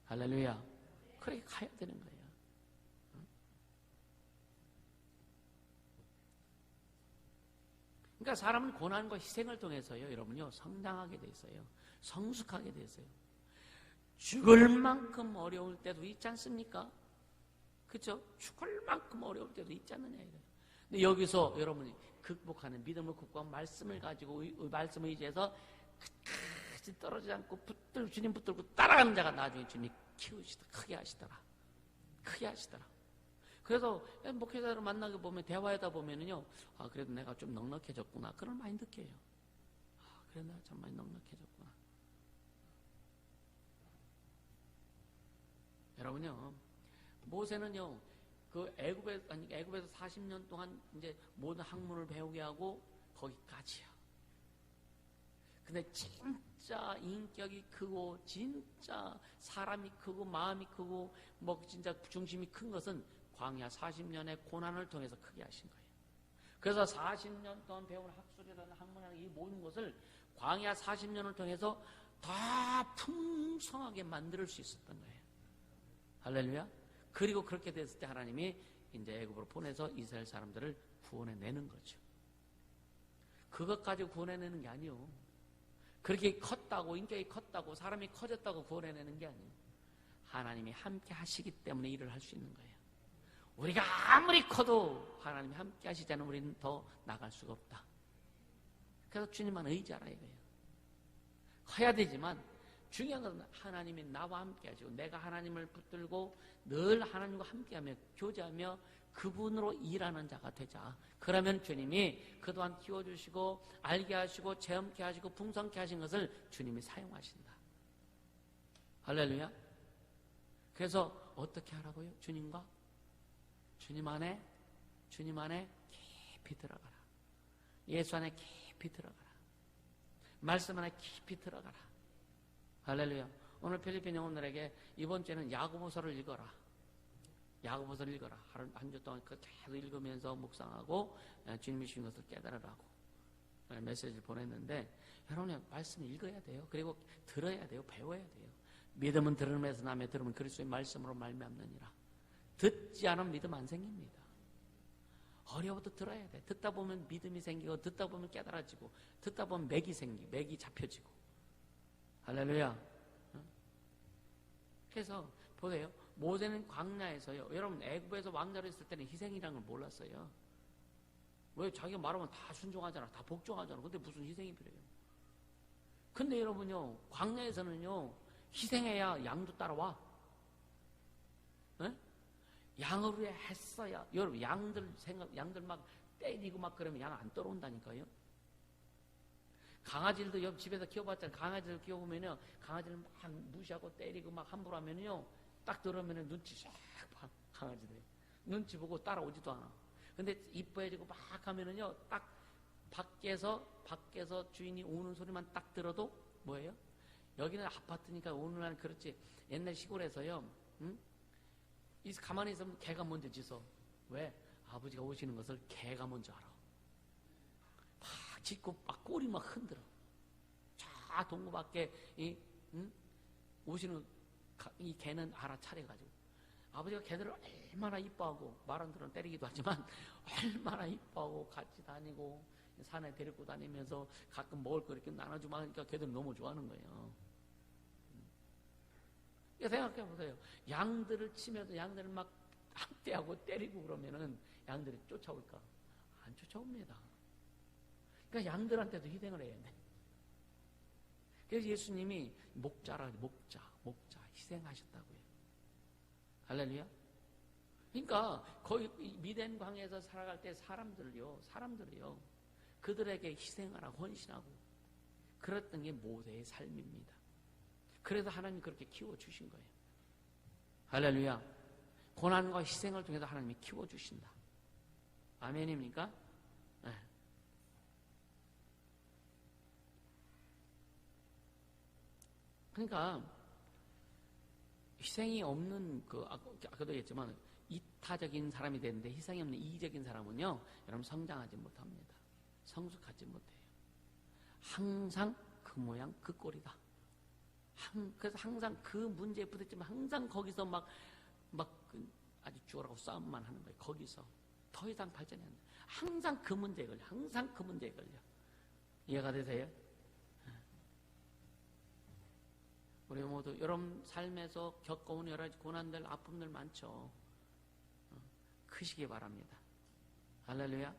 A: 할렐루야. 그렇게 가야 되는 거예요. 그러니까 사람은 고난과 희생을 통해서요, 여러분요, 성장하게 돼 있어요. 성숙하게 돼 있어요. 죽을 만큼 어려울 때도 있지 않습니까? 그렇죠? 죽을 만큼 어려울 때도 있지 않느냐 이거예요. 근데 여기서 여러분이 극복하는 믿음을 극복한 말씀을 가지고 말씀을 의지해서 끝까지 떨어지지 않고 주님 붙들고 따라가는 자가 나중에 주님이 키우시더라. 크게 하시더라. 크게 하시더라. 그래서 목회자를 만나게 보면 대화하다 보면은요, 그래도 내가 좀 넉넉해졌구나. 그런 많이 느껴요. 그래 내가 참 많이 넉넉해졌구나. 여러분요, 모세는요, 그 애굽에서 40년 동안 이제 모든 학문을 배우게 하고 거기까지요. 근데 진짜 인격이 크고 진짜 사람이 크고 마음이 크고 뭐 진짜 중심이 큰 것은 광야 40년의 고난을 통해서 크게 하신 거예요. 그래서 40년 동안 배운 학술이라는 학문이라는 이 모든 것을 광야 40년을 통해서 다 풍성하게 만들 수 있었던 거예요. 할렐루야. 그리고 그렇게 됐을 때 하나님이 이제 애굽으로 보내서 이스라엘 사람들을 구원해내는 거죠. 그것 가지고 구원해내는 게 아니에요. 그렇게 컸다고, 인격이 컸다고, 사람이 커졌다고 구원해내는 게 아니에요. 하나님이 함께 하시기 때문에 일을 할 수 있는 거예요. 우리가 아무리 커도 하나님이 함께 하시지 않으면 우리는 더 나갈 수가 없다. 그래서 주님만 의지하라 이거예요. 커야 되지만 중요한 것은 하나님이 나와 함께 하시고 내가 하나님을 붙들고 늘 하나님과 함께하며 교제하며 그분으로 일하는 자가 되자. 그러면 주님이 그동안 키워주시고 알게 하시고 체험케 하시고 풍성케 하신 것을 주님이 사용하신다. 할렐루야. 그래서 어떻게 하라고요? 주님 안에 깊이 들어가라. 예수 안에 깊이 들어가라. 말씀 안에 깊이 들어가라. 할렐루야. 오늘 필리핀 영혼들에게 이번 주에는 야고보서를 읽어라. 야고보서를 읽어라. 한 주 동안 계속 읽으면서 묵상하고 주님이 주신 것을 깨달으라고 메시지를 보냈는데 여러분이 말씀을 읽어야 돼요. 그리고 들어야 돼요. 배워야 돼요. 믿음은 들음에서 나며 들으면 그리스도의 말씀으로 말미암느니라. 듣지 않으면 믿음 안 생깁니다. 어려워도 들어야 돼. 듣다 보면 믿음이 생기고 듣다 보면 깨달아지고 듣다 보면 맥이 잡혀지고. 할렐루야. 그래서 보세요. 모세는 광야에서요. 여러분 애굽에서 왕자로 있을 때는 희생이라는 걸 몰랐어요. 왜 자기가 말하면 다 순종하잖아. 다 복종하잖아. 근데 무슨 희생이 필요해요. 근데 여러분요. 광야에서는요. 희생해야 양도 따라와. 네? 양을 위해 했어야. 여러분 양들 막 때리고 막 그러면 양 안 따라온다니까요. 강아지들도 옆 집에서 키워봤잖아요. 강아지들 키워보면요. 강아지를 막 무시하고 때리고 막 함부로 하면요. 딱 들어오면 눈치 쫙 봐. 강아지들이. 눈치 보고 따라오지도 않아. 근데 이뻐해지고 막 하면은요. 딱 밖에서 주인이 우는 소리만 딱 들어도 뭐예요? 여기는 아파트니까 오는 날 그렇지. 옛날 시골에서요. 응? 이 가만히 있으면 개가 먼저 짖어. 왜? 아버지가 오시는 것을 개가 먼저 알아. 막 짖고 막 꼬리 막 흔들어. 쫙 동구 밖에 오시는 이 개는 알아차려가지고 아버지가 개들을 얼마나 이뻐하고 말안 들으면 때리기도 하지만 얼마나 이뻐하고 같이 다니고 산에 데리고 다니면서 가끔 먹을 거 이렇게 나눠주면 하니까 걔들은 너무 좋아하는 거예요. 생각해 보세요. 양들을 치면서 양들을 막 학대하고 때리고 그러면은 양들이 쫓아올까? 안 쫓아옵니다. 그러니까 양들한테도 희생을 해야 돼. 그래서 예수님이 목자라, 목자 희생하셨다고요. 할렐루야. 그러니까 거의 미덴 광야에서 살아갈 때 사람들이요 그들에게 희생하라고 헌신하고 그랬던 게 모세의 삶입니다. 그래서 하나님이 그렇게 키워주신 거예요. 할렐루야. 고난과 희생을 통해서 하나님이 키워주신다. 아멘입니까? 네. 그러니까 희생이 없는 아까도 얘기했지만 이타적인 사람이 되는데 희생이 없는 이기적인 사람은요, 여러분 성장하지 못합니다. 성숙하지 못해요. 항상 그 모양 그 꼴이다. 그래서 항상 그 문제에 부딪히면 항상 거기서 막 아주 죽으라고 싸움만 하는 거예요. 거기서 더 이상 발전이 안 돼. 항상 그 문제에 걸려. 항상 그 문제에 걸려. 이해가 되세요? 우리 모두 여러분 삶에서 겪어온 여러 가지 고난들, 아픔들 많죠. 크시기 바랍니다. 할렐루야.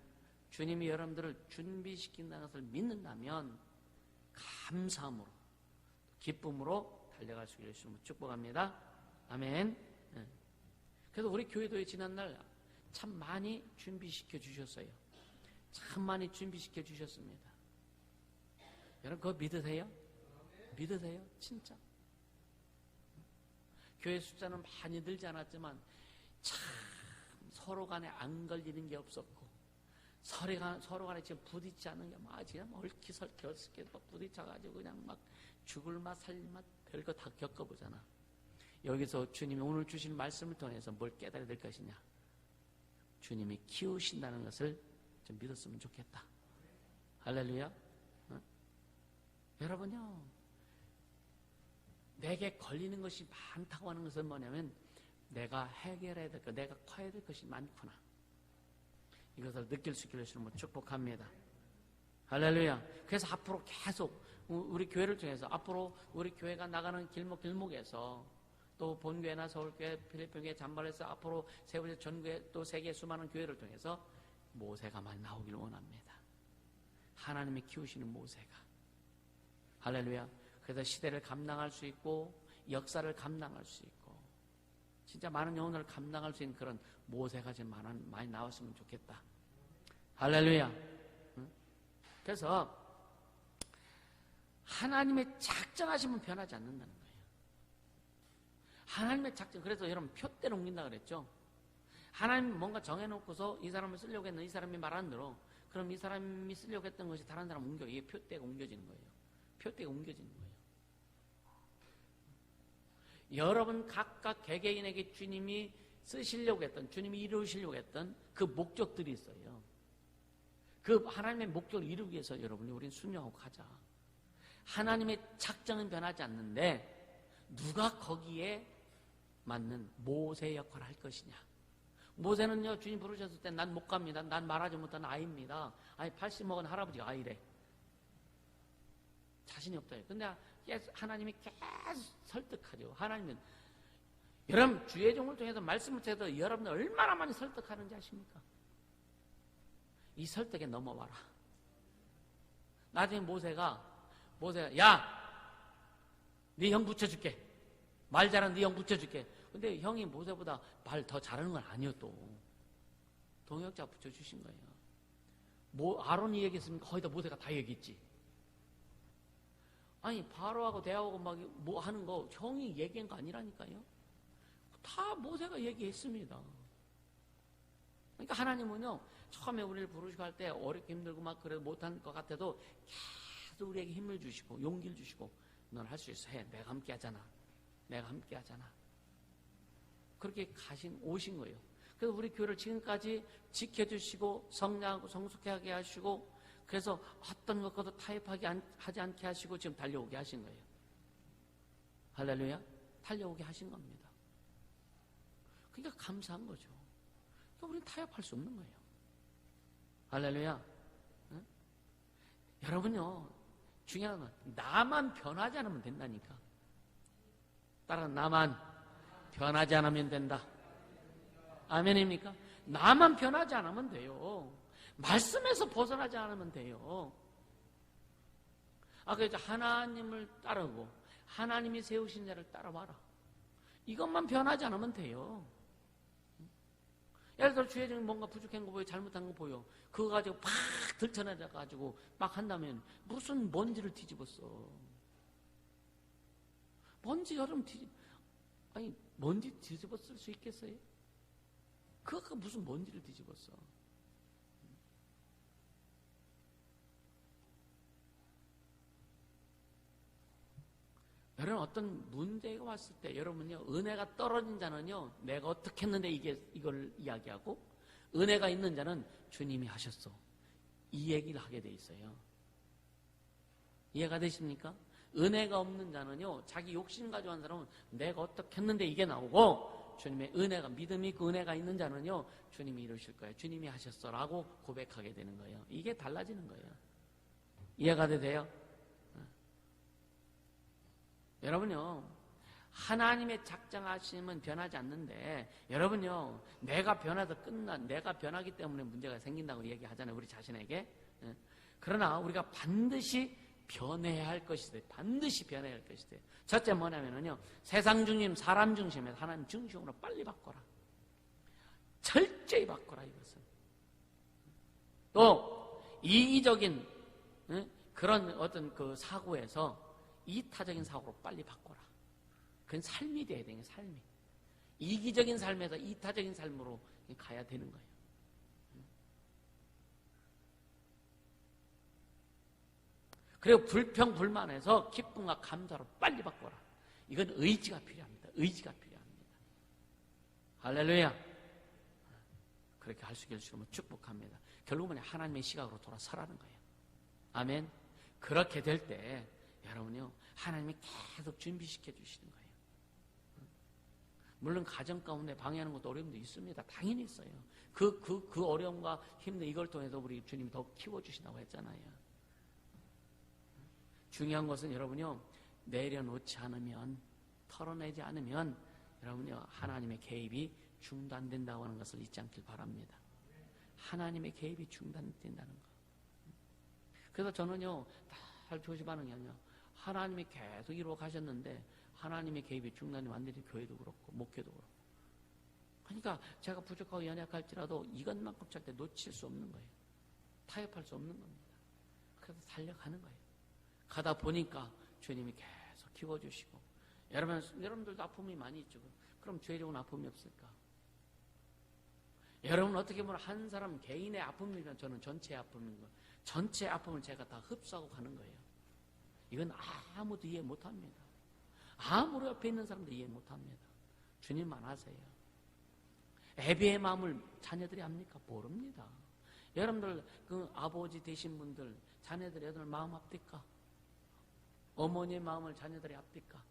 A: 주님이 여러분들을 준비시킨다는 것을 믿는다면 감사함으로 기쁨으로 달려갈 수 있으면 축복합니다. 아멘. 그래서 우리 교회도 지난날 참 많이 준비시켜 주셨어요. 참 많이 준비시켜 주셨습니다. 여러분 그거 믿으세요? 믿으세요? 진짜. 교회 숫자는 많이 늘지 않았지만 참 서로 간에 안 걸리는 게 없었고 서로 간에 지금 부딪히지 않는 게 막 그냥 얽히설키 부딪혀가지고 그냥 막 죽을 맛 살릴 맛 별거 다 겪어보잖아. 여기서 주님이 오늘 주신 말씀을 통해서 뭘 깨달아야 될 것이냐. 주님이 키우신다는 것을 좀 믿었으면 좋겠다. 할렐루야. 여러분요, 내게 걸리는 것이 많다고 하는 것은 뭐냐면 내가 해결해야 될 것, 내가 커야 될 것이 많구나. 이것을 느낄 수 있기를 주님을 축복합니다. 할렐루야. 그래서 앞으로 계속 우리 교회를 통해서 앞으로 우리 교회가 나가는 길목에서 또 본교회나 서울교회, 필리핀교회, 잠발에서 앞으로 세우는 전교회 또 세계 수많은 교회를 통해서 모세가 많이 나오기를 원합니다. 하나님이 키우시는 모세가. 할렐루야. 그래서 시대를 감당할 수 있고 역사를 감당할 수 있고 진짜 많은 영혼을 감당할 수 있는 그런 모세가 좀 많이 나왔으면 좋겠다. 할렐루야. 그래서 하나님의 작정하시면 변하지 않는다는 거예요. 하나님의 작정. 그래서 여러분 표대로 옮긴다 그랬죠. 하나님 뭔가 정해놓고서 이 사람을 쓰려고 했는데 이 사람이 말 안 들어. 그럼 이 사람이 쓰려고 했던 것이 다른 사람 옮겨. 이게 표대가 옮겨지는 거예요. 표대가 옮겨지는 거예요. 여러분 각각 개개인에게 주님이 쓰시려고 했던, 주님이 이루시려고 했던 그 목적들이 있어요. 그 하나님의 목적을 이루기 위해서 여러분이 우리는 순종하고 가자. 하나님의 작정은 변하지 않는데 누가 거기에 맞는 모세 역할을 할 것이냐. 모세는요, 주님 부르셨을 때 난 못 갑니다. 난 말하지 못하는 아이입니다. 아니 80 먹은 할아버지가 아이래. 자신이 없다. 근데 하나님이 계속 설득하죠. 하나님은 여러분 주의 종을 통해서 말씀을 통해서 여러분들 얼마나 많이 설득하는지 아십니까? 이 설득에 넘어와라. 나중에 모세가 야, 네 형 붙여줄게. 말 잘하는 네 형 붙여줄게. 근데 형이 모세보다 말 더 잘하는 건 아니었또. 동역자 붙여주신 거예요. 아론이 얘기했으니까 거의 다 모세가 다 얘기했지. 아니 바로하고 대하고 막 뭐 하는 거 형이 얘기한 거 아니라니까요. 다 모세가 얘기했습니다. 그러니까 하나님은요, 처음에 우리를 부르시고 할 때 어렵게 힘들고 막 그래도 못한 것 같아도 계속 우리에게 힘을 주시고 용기를 주시고 넌 할 수 있어. 해. 내가 함께 하잖아. 내가 함께 하잖아. 그렇게 오신 거예요. 그래서 우리 교회를 지금까지 지켜주시고 성장하고 성숙하게 하시고, 그래서 어떤 것과도 하지 않게 하시고 지금 달려오게 하신 거예요. 할렐루야. 달려오게 하신 겁니다. 그러니까 감사한 거죠. 그러니까 우리는 타협할 수 없는 거예요. 할렐루야. 응? 여러분요, 중요한 건 나만 변하지 않으면 된다니까. 따라 나만 변하지 않으면 된다. 아멘입니까? 나만 변하지 않으면 돼요. 말씀에서 벗어나지 않으면 돼요. 그래서 하나님을 따르고 하나님이 세우신 자를 따라와라. 이것만 변하지 않으면 돼요. 예를 들어 주의 중에 뭔가 부족한 거 보여, 잘못한 거 보여. 그거 가지고 팍 들쳐내가지고 막 한다면 무슨 먼지를 뒤집었어. 먼지 여러분 먼지 뒤집었을 수 있겠어요? 그거 무슨 먼지를 뒤집었어. 여러분 어떤 문제가 왔을 때 여러분요, 은혜가 떨어진 자는요, 내가 어떻게 했는데 이걸 이야기하고, 은혜가 있는 자는 주님이 하셨어, 이 얘기를 하게 돼 있어요. 이해가 되십니까? 은혜가 없는 자는요, 자기 욕심 가지고 한 사람은 내가 어떻게 했는데 이게 나오고, 주님의 은혜가, 믿음이 그 은혜가 있는 자는요, 주님이 이루실 거예요. 주님이 하셨어 라고 고백하게 되는 거예요. 이게 달라지는 거예요. 이해가 돼요? 여러분요, 하나님의 작정하심은 변하지 않는데, 여러분요, 내가 변하기 때문에 문제가 생긴다고 얘기하잖아요, 우리 자신에게. 그러나 우리가 반드시 변해야 할 것이 돼요. 반드시 변해야 할 것이 돼요. 첫째 뭐냐면요, 세상 중심, 사람 중심에서 하나님 중심으로 빨리 바꿔라. 철저히 바꿔라, 이것은. 또 이기적인 그런 어떤 그 사고에서 이타적인 사고로 빨리 바꿔라. 그건 삶이 돼야 되는, 삶이. 이기적인 삶에서 이타적인 삶으로 가야 되는 거예요. 그리고 불평, 불만에서 기쁨과 감사로 빨리 바꿔라. 이건 의지가 필요합니다. 의지가 필요합니다. 할렐루야. 그렇게 할 수 있게 해주시면 축복합니다. 결국은 하나님의 시각으로 돌아서라는 거예요. 아멘. 그렇게 될 때 여러분요, 하나님이 계속 준비시켜 주시는 거예요. 물론 가정 가운데 방해하는 것도 어려움도 있습니다. 당연히 있어요. 그 어려움과 힘든 이걸 통해서 우리 주님이 더 키워주신다고 했잖아요. 중요한 것은 여러분요, 내려놓지 않으면, 털어내지 않으면 여러분요, 하나님의 개입이 중단된다고 하는 것을 잊지 않길 바랍니다. 하나님의 개입이 중단된다는 거. 그래서 저는요, 다 조심하는 게 아니라 하나님이 계속 이루어 가셨는데 하나님의 개입이 중단이 안 되는 교회도 그렇고 목회도 그렇고. 그러니까 제가 부족하고 연약할지라도 이것만큼 절대 놓칠 수 없는 거예요. 타협할 수 없는 겁니다. 그래서 달려가는 거예요. 가다 보니까 주님이 계속 키워주시고, 여러분들도 아픔이 많이 있죠. 그럼 죄적은 아픔이 없을까? 여러분 어떻게 보면 한 사람 개인의 아픔이면 저는 전체의 아픔인 거예요. 전체의 아픔을 제가 다 흡수하고 가는 거예요. 이건 아무도 이해 못합니다. 아무리 옆에 있는 사람도 이해 못합니다. 주님만 아세요. 애비의 마음을 자녀들이 압니까? 모릅니다. 여러분들 그 아버지 되신 분들 자녀들이 애들 마음 압니까? 어머니의 마음을 자녀들이 압니까?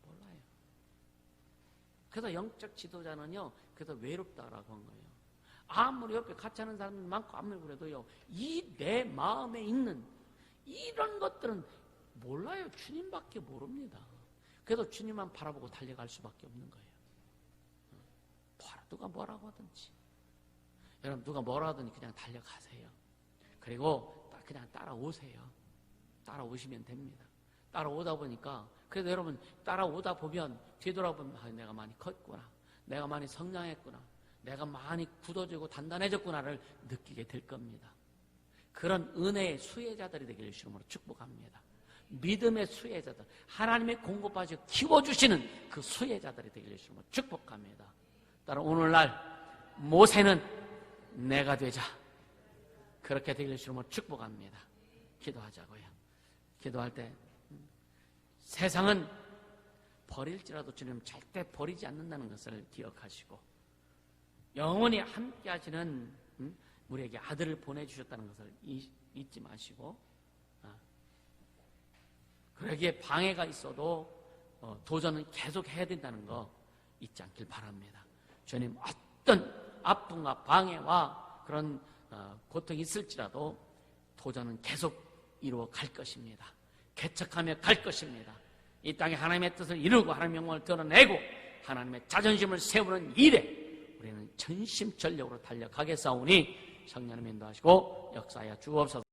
A: 몰라요. 그래서 영적 지도자는요, 그래서 외롭다라고 한 거예요. 아무리 옆에 같이 하는 사람들 많고 아무리 그래도요, 이 내 마음에 있는 이런 것들은 몰라요. 주님밖에 모릅니다. 그래서 주님만 바라보고 달려갈 수밖에 없는 거예요. 누가 뭐라고 하든지, 여러분 누가 뭐라 하든지 그냥 달려가세요. 그리고 그냥 따라오세요. 따라오시면 됩니다. 따라오다 보니까, 그래도 여러분 따라오다 보면 뒤돌아보면 내가 많이 컸구나, 내가 많이 성장했구나, 내가 많이 굳어지고 단단해졌구나를 느끼게 될 겁니다. 그런 은혜의 수혜자들이 되기를 주님으로 축복합니다. 믿음의 수혜자들, 하나님의 공급하시고 키워주시는 그 수혜자들이 되기를 주님으로 축복합니다. 따라 오늘날 모세는 내가 되자, 그렇게 되기를 주님으로 축복합니다. 기도하자고요. 기도할 때 세상은 버릴지라도 주님은 절대 버리지 않는다는 것을 기억하시고 영원히 함께 하시는 우리에게 아들을 보내주셨다는 것을 잊지 마시고 그러기에 방해가 있어도 도전은 계속 해야 된다는 거 잊지 않길 바랍니다. 주님 어떤 아픔과 방해와 그런 고통이 있을지라도 도전은 계속 이루어 갈 것입니다. 개척하며 갈 것입니다. 이 땅에 하나님의 뜻을 이루고 하나님의 영광을 드러내고 하나님의 자존심을 세우는 일에 우리는 전심전력으로 달려가겠사오니 성령님 인도하시고 역사하여 주옵소서.